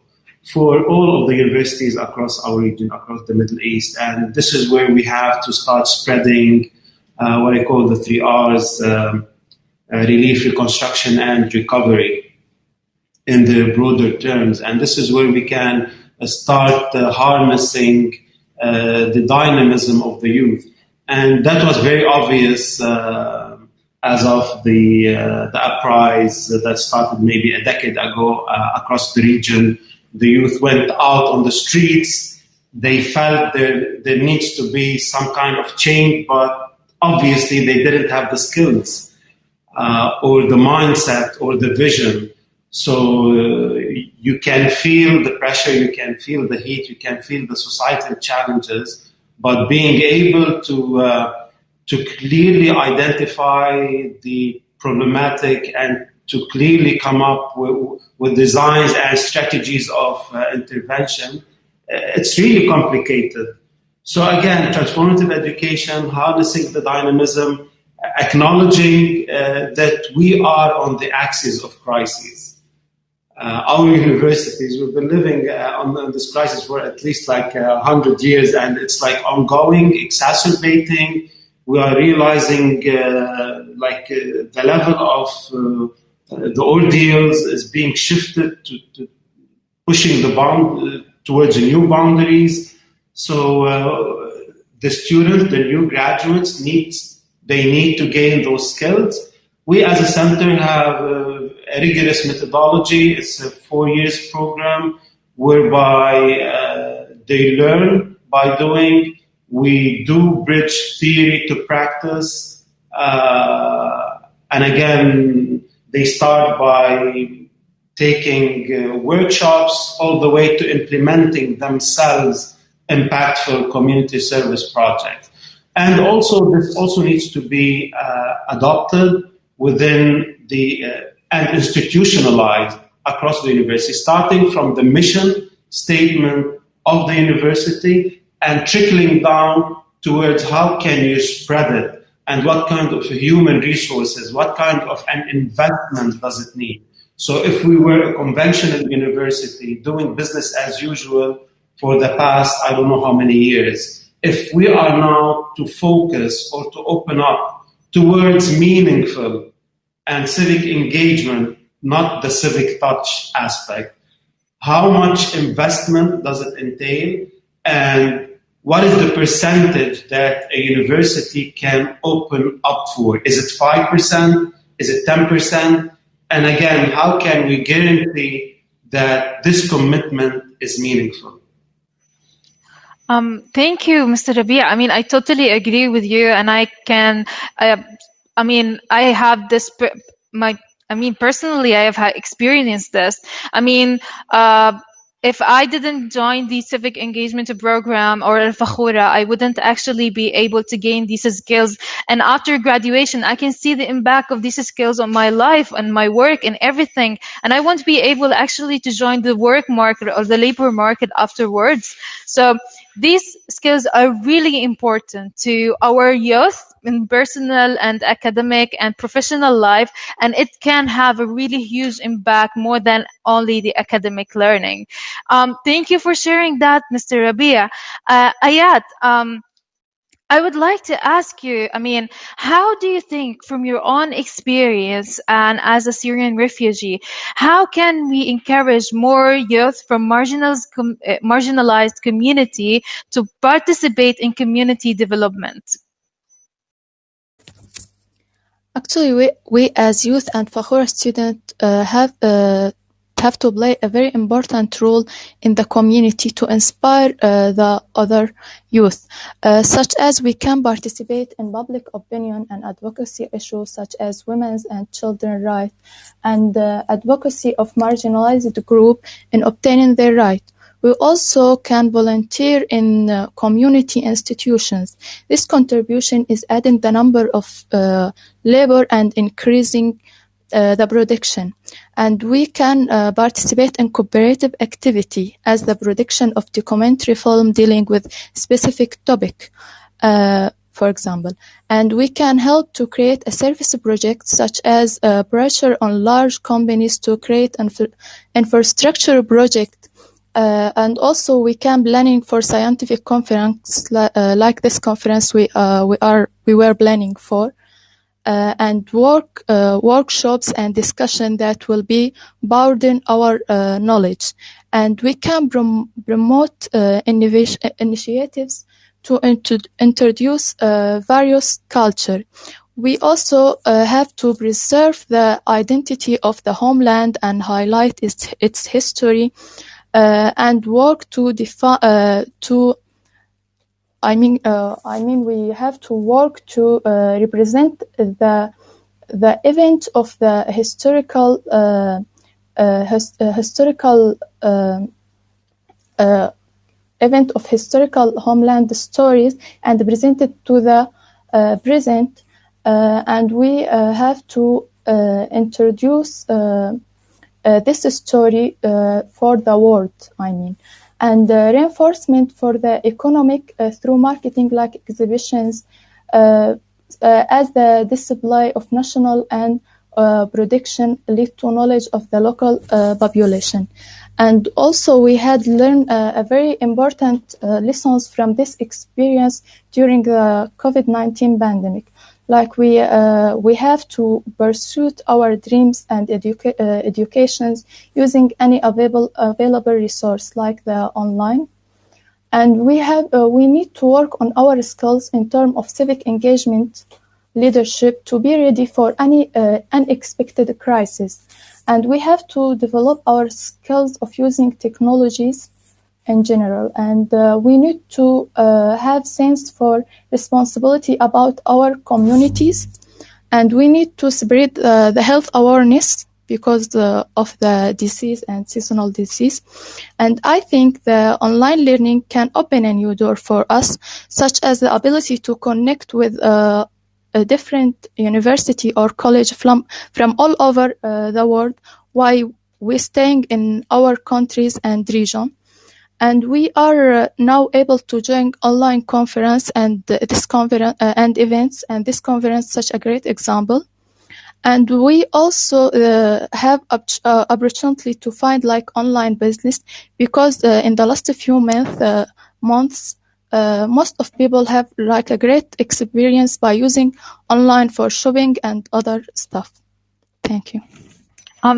all of the universities across our region, across the Middle East. And this is where we have to start spreading what I call the 3 R's, relief, reconstruction, and recovery in the broader terms. And this is where we can start harnessing the dynamism of the youth. And that was very obvious as of the uprise that started maybe a decade ago across the region. The youth went out on the streets. They felt there needs to be some kind of change, but obviously they didn't have the skills or the mindset or the vision. So you can feel the pressure, you can feel the heat, you can feel the societal challenges, but being able to clearly identify the problematic and to clearly come up with designs and strategies of intervention, it's really complicated. So again, transformative education, harnessing the dynamism, acknowledging that we are on the axis of crises. Our universities, we've been living on this crisis for at least like 100 years, and it's like ongoing, exacerbating. We are realizing the level of the ordeals is being shifted to pushing the bound towards new boundaries. So the students, the new graduates, need to gain those skills. We as a center have a rigorous methodology. It's a 4 years program whereby they learn by doing. We do bridge theory to practice. And again, they start by taking workshops all the way to implementing themselves impactful community service projects. And also, this also needs to be adopted within and institutionalized across the university, starting from the mission statement of the university and trickling down towards how can you spread it and what kind of human resources, what kind of an investment does it need. So if we were a conventional university doing business as usual for the past, I don't know how many years, if we are now to focus or to open up towards meaningful and civic engagement, not the civic touch aspect, how much investment does it entail? And what is the percentage that a university can open up for? Is it 5%? Is it 10%? And again, how can we guarantee that this commitment is meaningful? Thank you, Mr. Rabih. I mean, I totally agree with you, and I can, I have this, personally, I have experienced this. If I didn't join the civic engagement program or Al-Fakhura, I wouldn't actually be able to gain these skills. And after graduation, I can see the impact of these skills on my life and my work and everything. And I won't be able actually to join the work market or the labor market afterwards. So these skills are really important to our youth in personal and academic and professional life, and it can have a really huge impact more than only the academic learning. Thank you for sharing that, Mr. Rabih. Ayat, I would like to ask you, how do you think from your own experience and as a Syrian refugee, how can we encourage more youth from marginalized community to participate in community development? Actually, we as youth and Fakhura students have to play a very important role in the community to inspire the other youth, such as we can participate in public opinion and advocacy issues such as women's and children's rights and advocacy of marginalized groups in obtaining their rights. We also can volunteer in community institutions. This contribution is adding the number of labor and increasing the production, and we can participate in cooperative activity as the production of documentary film dealing with specific topic, for example. And we can help to create a service project such as pressure on large companies to create an infrastructure project. And also we can planning for scientific conference like this conference we were planning for, and workshops and discussion that will be broaden our knowledge. And we can promote initiatives to introduce various culture. We also have to preserve the identity of the homeland and highlight its history, and work to define we have to work to represent the event of the historical event of historical homeland stories and present it to the present, and we have to introduce this story for the world, and reinforcement for the economic through marketing like exhibitions as the display of national and production lead to knowledge of the local population. And also we had learned a very important lessons from this experience during the COVID-19 pandemic. Like we have to pursue our dreams and educations using any available resource like the online. And we need to work on our skills in terms of civic engagement, leadership, to be ready for any unexpected crisis. And we have to develop our skills of using technologies in general. And we need to have sense for responsibility about our communities. And we need to spread the health awareness because of the disease and seasonal disease. And I think the online learning can open a new door for us, such as the ability to connect with a different university or college from all over the world while we're staying in our countries and region. And we are now able to join online conference and this conference and events, and this conference such a great example. And we also have opportunity to find like online business because in the last few months, most of people have like a great experience by using online for shopping and other stuff. Thank you.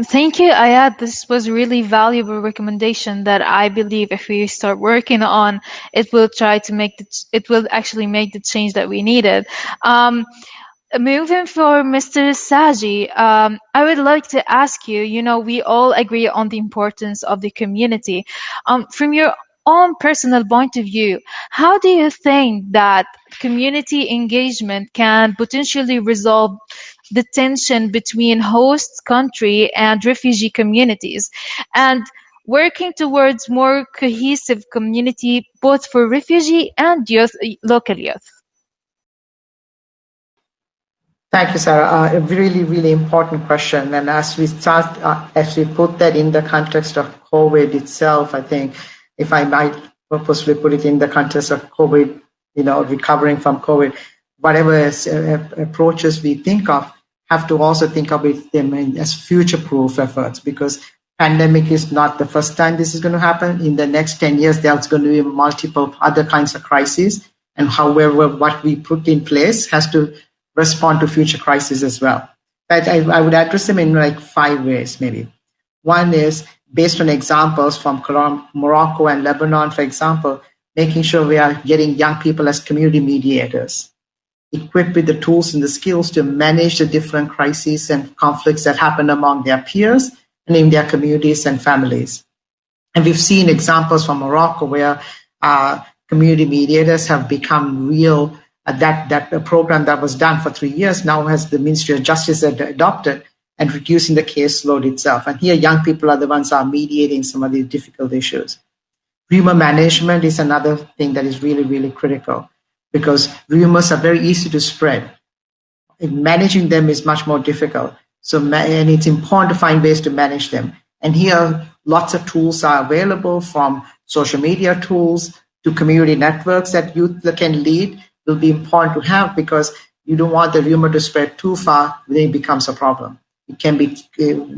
Thank you, Ayat. This was a really valuable recommendation that I believe if we start working on, it will actually make the change that we needed. Moving for Mr. Saji, I would like to ask you, we all agree on the importance of the community. From your own personal point of view, how do you think that community engagement can potentially resolve the tension between host country and refugee communities, and working towards more cohesive community both for refugee and local youth? Thank you, Sara. A really, really important question. And as we put that in the context of COVID itself, I think if I might purposely put it in the context of COVID, recovering from COVID, whatever approaches we think of, have to also think of them as future-proof efforts, because pandemic is not the first time this is going to happen. In the next 10 years, there's going to be multiple other kinds of crises. And however, what we put in place has to respond to future crises as well. But I would address them in like 5 ways, maybe. One is based on examples from Morocco and Lebanon, for example, making sure we are getting young people as community mediators, equipped with the tools and the skills to manage the different crises and conflicts that happen among their peers and in their communities and families. And we've seen examples from Morocco where community mediators have become real. That program that was done for 3 years now has the Ministry of Justice adopted and reducing the caseload itself. And here young people are the ones who are mediating some of these difficult issues. Rumor management is another thing that is really, really critical, because rumors are very easy to spread. Managing them is much more difficult. And it's important to find ways to manage them. And here, lots of tools are available, from social media tools to community networks that youth can lead. Will be important to have, because you don't want the rumor to spread too far, then it becomes a problem. It can be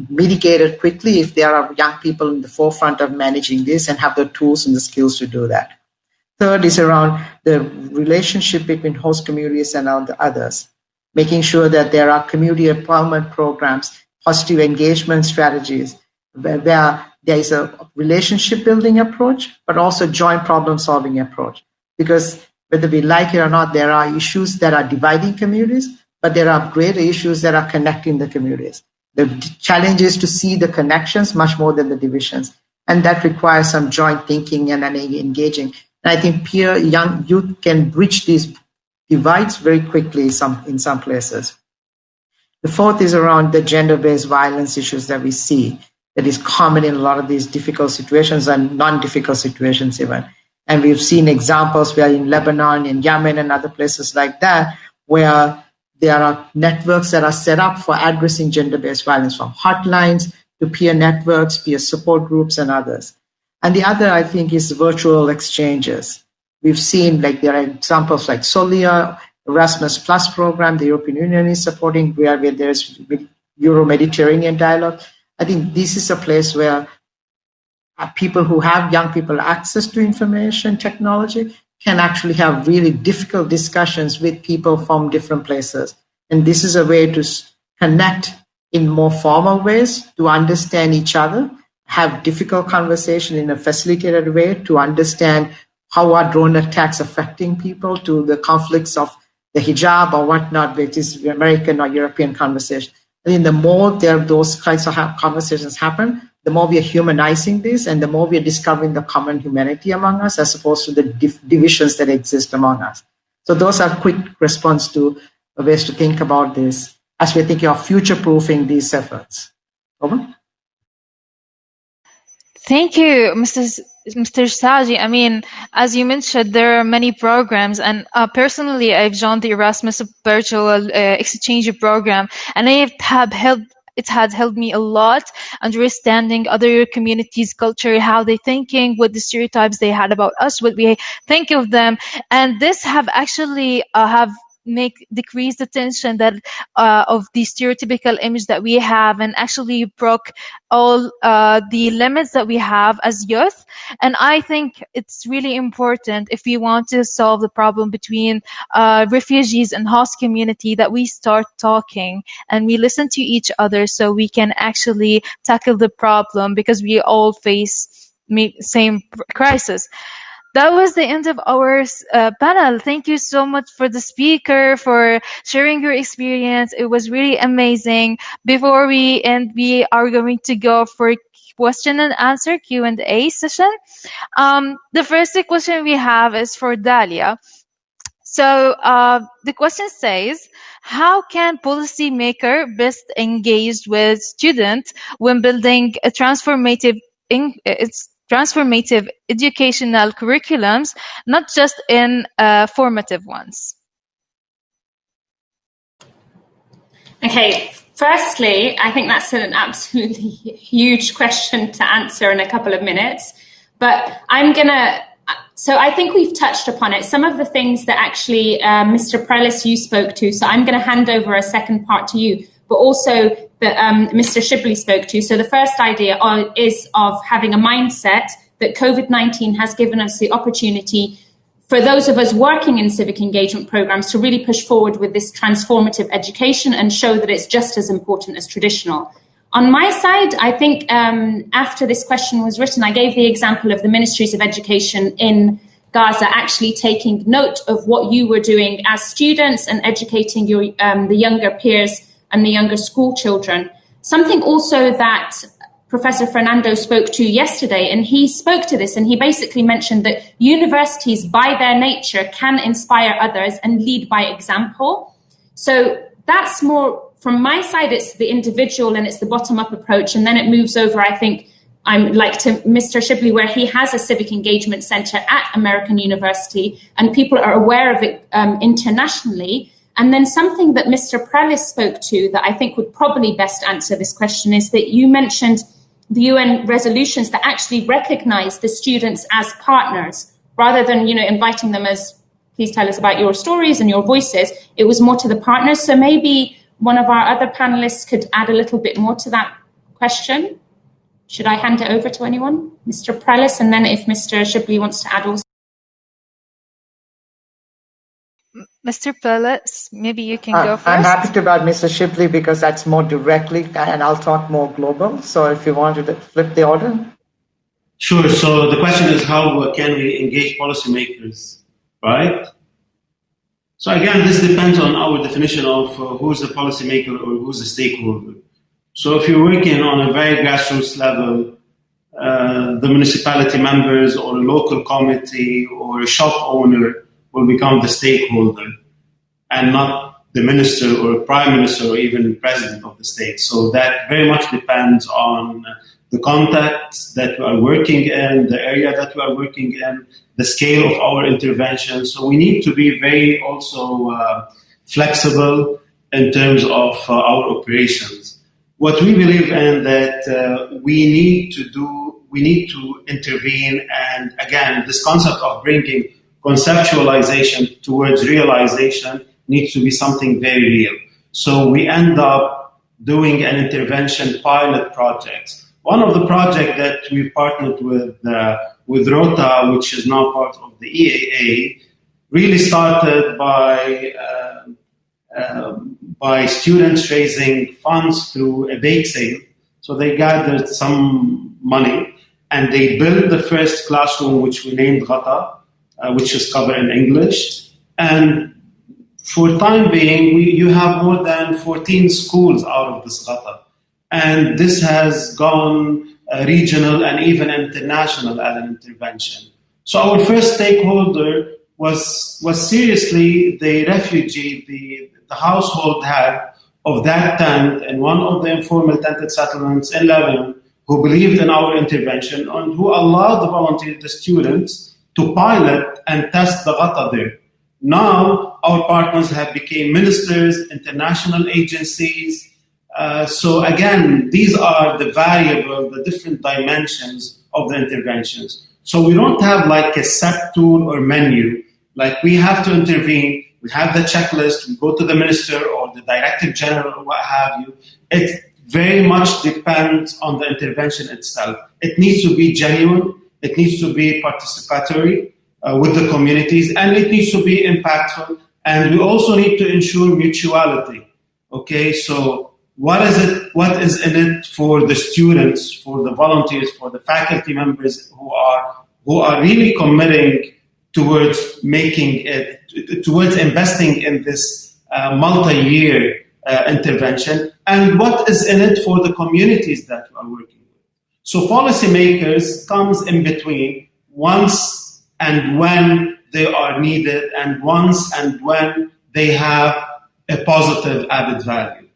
mitigated quickly if there are young people in the forefront of managing this and have the tools and the skills to do that. Third is around the relationship between host communities and others, making sure that there are community empowerment programs, positive engagement strategies, where there is a relationship building approach, but also joint problem solving approach. Because whether we like it or not, there are issues that are dividing communities, but there are greater issues that are connecting the communities. The challenge is to see the connections much more than the divisions. And that requires some joint thinking and engaging. And I think young youth can bridge these divides very quickly in some places. The fourth is around the gender-based violence issues that we see, that is common in a lot of these difficult situations and non-difficult situations even. And we've seen examples where in Lebanon, in Yemen, and other places like that, where there are networks that are set up for addressing gender-based violence, from hotlines to peer networks, peer support groups, and others. And the other, I think, is virtual exchanges. We've seen, like, there are examples like Solia, Erasmus Plus program, the European Union is supporting, where there's Euro-Mediterranean dialogue. I think this is a place where people who have young people access to information technology can actually have really difficult discussions with people from different places. And this is a way to connect in more formal ways, to understand each other, have difficult conversation in a facilitated way, to understand how are drone attacks affecting people, to the conflicts of the hijab or whatnot, which is American or European conversation. I think the more those kinds of conversations happen, the more we are humanizing this, and the more we are discovering the common humanity among us, as opposed to the divisions that exist among us. So those are quick response to ways to think about this as we're thinking of future-proofing these efforts. Over. Thank you, Mr. Saji. I mean, as you mentioned, there are many programs, and personally, I've joined the Erasmus Virtual Exchange Program, and it had helped me a lot understanding other communities' culture, how they're thinking, what the stereotypes they had about us, what we think of them, and this have actually decrease the tension that of the stereotypical image that we have, and actually broke all the limits that we have as youth. And I think it's really important, if we want to solve the problem between refugees and host community, that we start talking and we listen to each other, so we can actually tackle the problem, because we all face same crisis. That was the end of our panel. Thank you so much for the speaker, for sharing your experience. It was really amazing. Before we end, we are going to go for question and answer Q&A session. The first question we have is for Dahlia. So the question says, how can policymaker best engage with students when building a transformative educational curriculums, not just in formative ones? Okay, firstly, I think that's an absolutely huge question to answer in a couple of minutes, but so I think we've touched upon it. Some of the things that actually Mr. Prelis, you spoke to, so I'm going to hand over a second part to you, but also that Mr. Shibli spoke to. So the first idea is of having a mindset that COVID-19 has given us the opportunity for those of us working in civic engagement programs to really push forward with this transformative education and show that it's just as important as traditional. On my side, I think after this question was written, I gave the example of the Ministries of Education in Gaza actually taking note of what you were doing as students and educating the younger peers and the younger school children. Something also that Professor Fernando spoke to yesterday, and he spoke to this, and he basically mentioned that universities by their nature can inspire others and lead by example. So that's more, from my side, it's the individual and it's the bottom-up approach, and then it moves over, I think, I'm like to Mr. Shibli, where he has a civic engagement center at American University, and people are aware of it internationally. And then something that Mr. Prelis spoke to that I think would probably best answer this question is that you mentioned the UN resolutions that actually recognize the students as partners rather than, inviting them as, please tell us about your stories and your voices. It was more to the partners. So maybe one of our other panelists could add a little bit more to that question. Should I hand it over to anyone? Mr. Prelis, and then if Mr. Shibli wants to add also. Mr. Prelis, maybe you can go first. I'm happy to about Mr. Shibli because that's more directly, and I'll talk more global. So if you want to flip the order. Sure. So the question is, how can we engage policymakers, right? So again, this depends on our definition of who's the policymaker or who's the stakeholder. So if you're working on a very grassroots level, the municipality members or a local committee or a shop owner will become the stakeholder and not the minister or prime minister or even president of the state. So that very much depends on the context that we are working in, the area that we are working in, the scale of our intervention. So we need to be very also flexible in terms of our operations. What we believe in that we need to intervene, and again, this concept of bringing conceptualization towards realization needs to be something very real. So we end up doing an intervention pilot project. One of the projects that we partnered with Rota, which is now part of the EAA, really started by students raising funds through a bake sale. So they gathered some money and they built the first classroom, which we named Ghata, which is covered in English. And for time being, you have more than 14 schools out of this Ghata. And this has gone regional and even international as an intervention. So our first stakeholder was seriously the refugee, the household head of that tent in one of the informal tented settlements in Lebanon, who believed in our intervention and who allowed the volunteers, the students, to pilot and test the Ghata there. Now, our partners have become ministers, international agencies. So again, these are the variable, the different dimensions of the interventions. So we don't have like a set tool or menu. Like we have to intervene, we have the checklist, we go to the minister or the director general or what have you. It very much depends on the intervention itself. It needs to be genuine, it needs to be participatory with the communities, and it needs to be impactful. And we also need to ensure mutuality. Okay, so what is in it for the students, for the volunteers, for the faculty members who are really committing towards making it, towards investing in this multi-year intervention, and what is in it for the communities that we are working with. So policymakers comes in between once and when they are needed, and once and when they have a positive added value.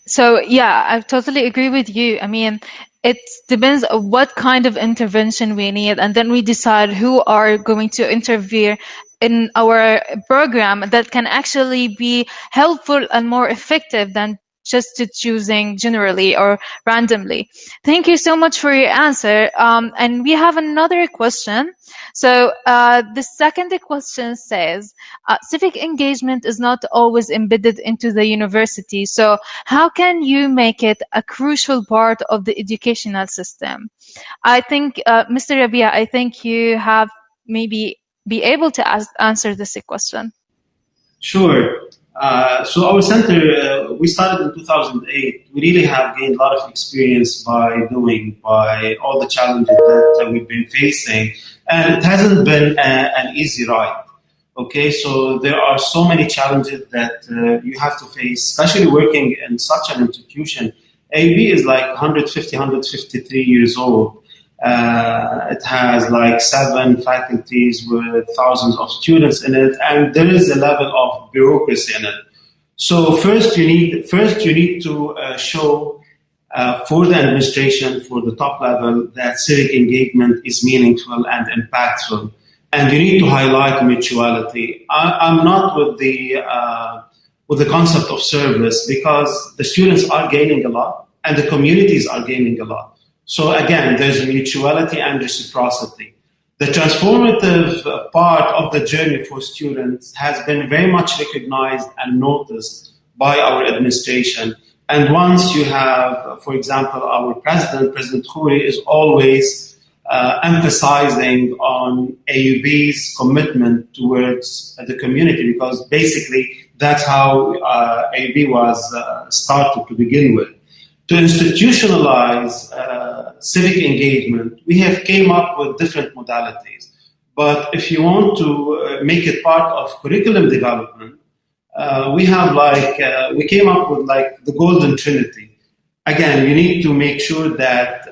So yeah, I totally agree with you. I mean, it depends on what kind of intervention we need, and then we decide who are going to interfere in our program that can actually be helpful and more effective than just to choosing generally or randomly. Thank you so much for your answer. And we have another question. So the second question says, civic engagement is not always embedded into the university. So how can you make it a crucial part of the educational system? I think, Mr. Rabih, I think you have maybe be able to answer this question. Sure. So our center, we started in 2008. We really have gained a lot of experience by all the challenges that we've been facing. And it hasn't been an easy ride. Okay, so there are so many challenges that you have to face, especially working in such an institution. AB is like 153 years old. It has like 7 faculties with thousands of students in it, and there is a level of bureaucracy in it. So first you need to show for the administration, for the top level, that civic engagement is meaningful and impactful. and you need to highlight mutuality. I'm not with the concept of service, because the students are gaining a lot and the communities are gaining a lot. So again, there's a mutuality and reciprocity. The transformative part of the journey for students has been very much recognized and noticed by our administration. And once you have, for example, our President Khouri, is always emphasizing on AUB's commitment towards the community, because basically that's how AUB was started to begin with. To institutionalize civic engagement, we have came up with different modalities. But if you want to make it part of curriculum development, we came up with the golden trinity. Again, you need to make sure that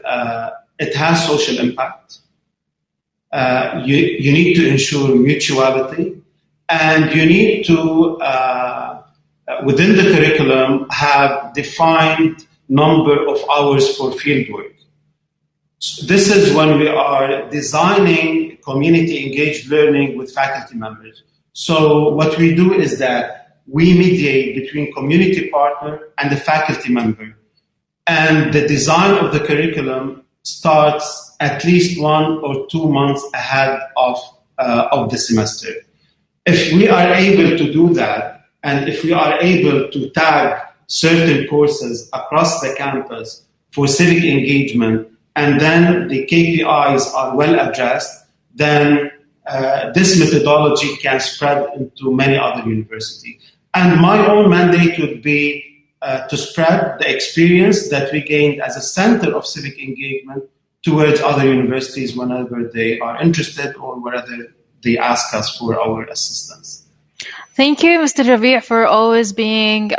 it has social impact. You need to ensure mutuality, and you need to, within the curriculum, have defined number of hours for fieldwork. So this is when we are designing community-engaged learning with faculty members. So what we do is that we mediate between community partner and the faculty member. And the design of the curriculum starts at least 1 or 2 months ahead of the semester. If we are able to do that, and if we are able to tag certain courses across the campus for civic engagement, and then the KPIs are well addressed, then this methodology can spread into many other universities. And my own mandate would be to spread the experience that we gained as a center of civic engagement towards other universities whenever they are interested or wherever they ask us for our assistance. Thank you, Mr. Rabih, for always being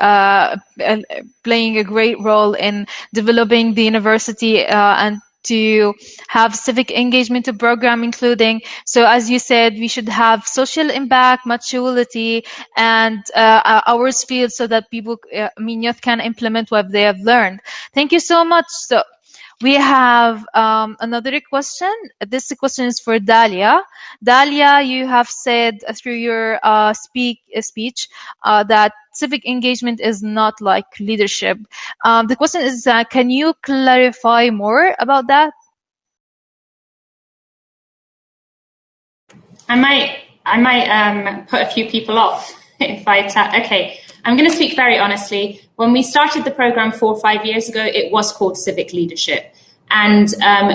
playing a great role in developing the university and to have civic engagement program, including, so as you said, we should have social impact, mutuality, and hours field so that people, youth can implement what they have learned. Thank you so much. So we have another question. This question is for Dahlia. Dahlia, you have said through your speech that civic engagement is not like leadership. The question is, can you clarify more about that? I might put a few people off if I okay. I'm going to speak very honestly. When we started the program 4 or 5 years ago, it was called civic leadership. And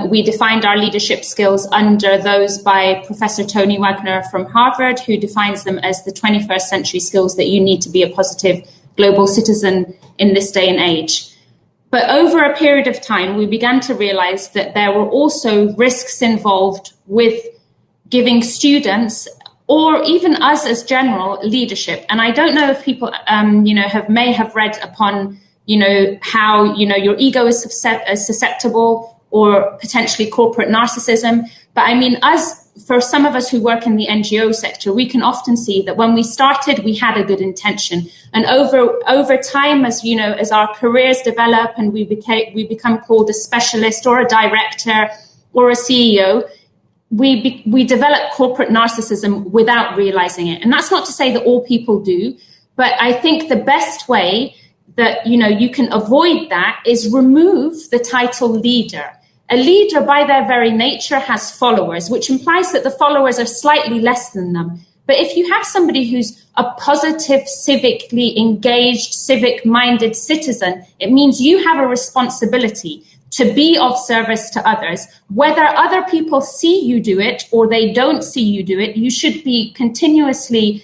we defined our leadership skills under those by Professor Tony Wagner from Harvard, who defines them as the 21st century skills that you need to be a positive global citizen in this day and age. But over a period of time, we began to realize that there were also risks involved with giving students, or even us as general, leadership. And I don't know if people, may have read upon, how, your ego is susceptible or potentially corporate narcissism. But I mean, for some of us who work in the NGO sector, we can often see that when we started, we had a good intention. And over time, as our careers develop and we become called a specialist or a director or a CEO, we develop corporate narcissism without realizing it. And that's not to say that all people do, but I think the best way that, you can avoid that is remove the title leader. A leader by their very nature has followers, which implies that the followers are slightly less than them. But if you have somebody who's a positive, civically engaged, civic-minded citizen, it means you have a responsibility to be of service to others. Whether other people see you do it or they don't see you do it, you should be continuously,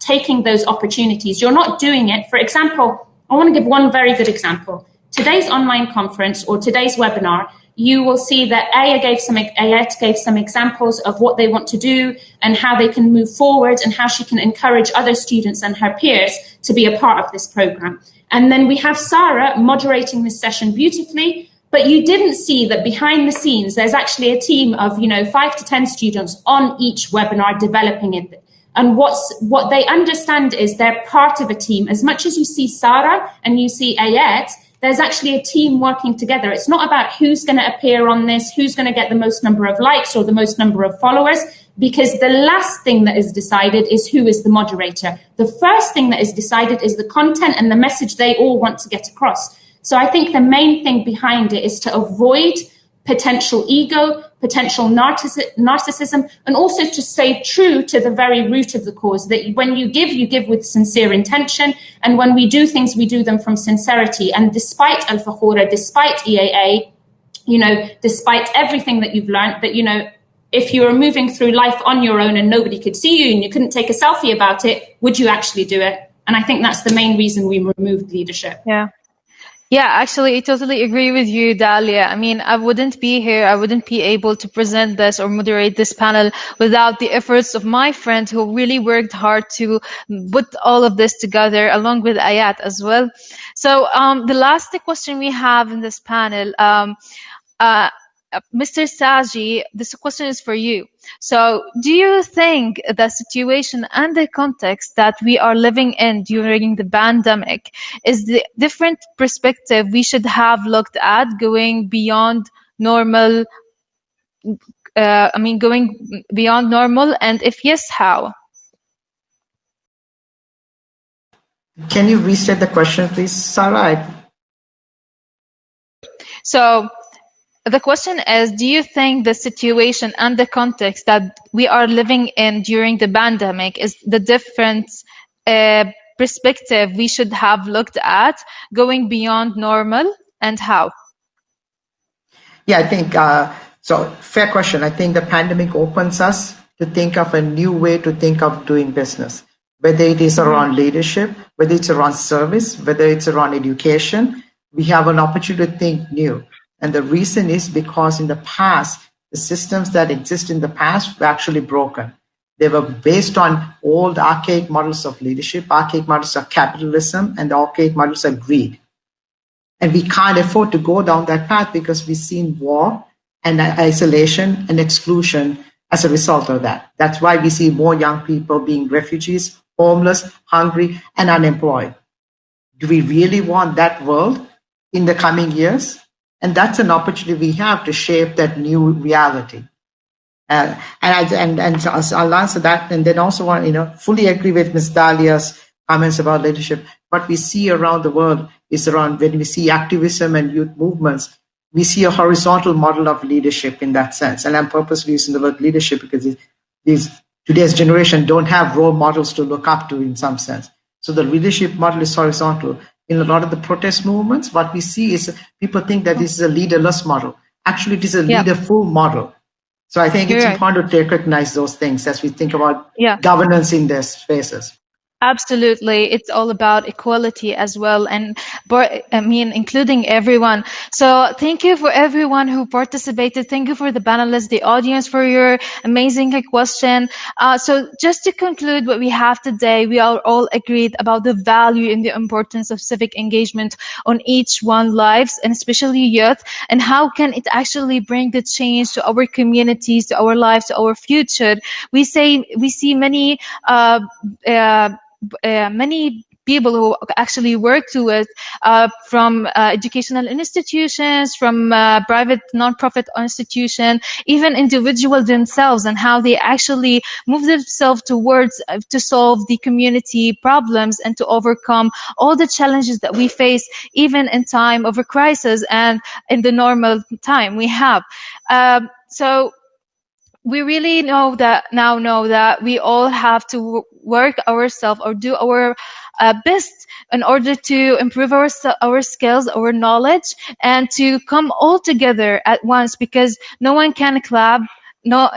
taking those opportunities. You're not doing it. For example, I want to give one very good example. Today's online conference or today's webinar, you will see that Ayat gave some examples of what they want to do and how they can move forward and how she can encourage other students and her peers to be a part of this program. And then we have Sara moderating this session beautifully, but you didn't see that behind the scenes, there's actually a team of, 5 to 10 students on each webinar developing it. And what they understand is they're part of a team. As much as you see Sara and you see Ayat, there's actually a team working together. It's not about who's going to appear on this, who's going to get the most number of likes or the most number of followers, because the last thing that is decided is who is the moderator. The first thing that is decided is the content and the message they all want to get across. So I think the main thing behind it is to avoid potential ego, potential narcissism, and also to stay true to the very root of the cause, that when you give with sincere intention, and when we do things, we do them from sincerity. And despite Al-Fakhura, despite EAA, despite everything that you've learned, that, if you were moving through life on your own and nobody could see you and you couldn't take a selfie about it, would you actually do it? And I think that's the main reason we removed leadership. Yeah, actually, I totally agree with you, Dahlia. I mean, I wouldn't be here, I wouldn't be able to present this or moderate this panel without the efforts of my friend who really worked hard to put all of this together, along with Ayat as well. So the last question we have in this panel, Mr. Saji, this question is for you. So do you think the situation and the context that we are living in during the pandemic is the different perspective we should have looked at going beyond normal? Going beyond normal, and if yes, how? Can you restate the question, please, Sara? So the question is, do you think the situation and the context that we are living in during the pandemic is the different perspective we should have looked at going beyond normal, and how? Yeah, I think, so fair question. I think the pandemic opens us to think of a new way to think of doing business, whether it is around leadership, whether it's around service, whether it's around education. We have an opportunity to think new. And the reason is because in the past, the systems that exist in the past were actually broken. They were based on old archaic models of leadership, archaic models of capitalism, and archaic models of greed. And we can't afford to go down that path because we've seen war and isolation and exclusion as a result of that. That's why we see more young people being refugees, homeless, hungry, and unemployed. Do we really want that world in the coming years? And that's an opportunity we have to shape that new reality. And I'll answer that, and then also want fully agree with Ms. Dahlia's comments about leadership. What we see around the world is around when we see activism and youth movements, we see a horizontal model of leadership in that sense. And I'm purposely using the word leadership because today's generation don't have role models to look up to in some sense. So the leadership model is horizontal. In a lot of the protest movements, what we see is people think that this is a leaderless model. Actually, it is a leaderful model. So I think it's important to recognize those things as we think about governance in their spaces. Absolutely. It's all about equality as well, and including everyone. So thank you for everyone who participated. Thank you for the panelists, the audience, for your amazing question. So just to conclude what we have today, we are all agreed about the value and the importance of civic engagement on each one's lives, and especially youth, and how can it actually bring the change to our communities, to our lives, to our future. We see many many people who actually work to it, from educational institutions, from private non-profit institutions, even individuals themselves, and how they actually move themselves towards to solve the community problems and to overcome all the challenges that we face, even in time of a crisis and in the normal time we have. So we really know that we all have to work ourselves or do our best in order to improve our skills, our knowledge, and to come all together at once, because no one can clap. No,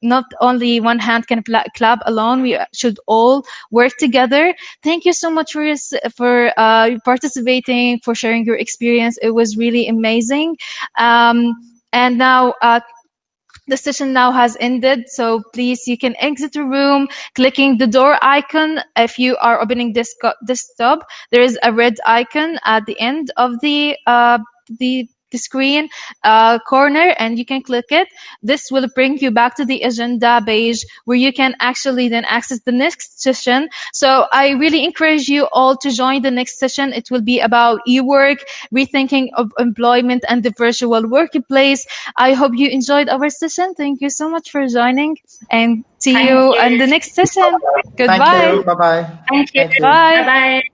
not only one hand can clap alone. We should all work together. Thank you so much for participating, for sharing your experience. It was really amazing. And now the session now has ended, so please, you can exit the room clicking the door icon. If you are opening desktop, there is a red icon at the end of the the screen corner, and you can click it. This will bring you back to the agenda page where you can actually then access the next session. So I really encourage you all to join the next session. It will be about e-work, rethinking of employment and the virtual workplace. I hope you enjoyed our session. Thank you so much for joining, and see Thank you you. in the next session. Thank Goodbye. you. Bye-bye. Thank you. Thank you. Bye. Bye-bye.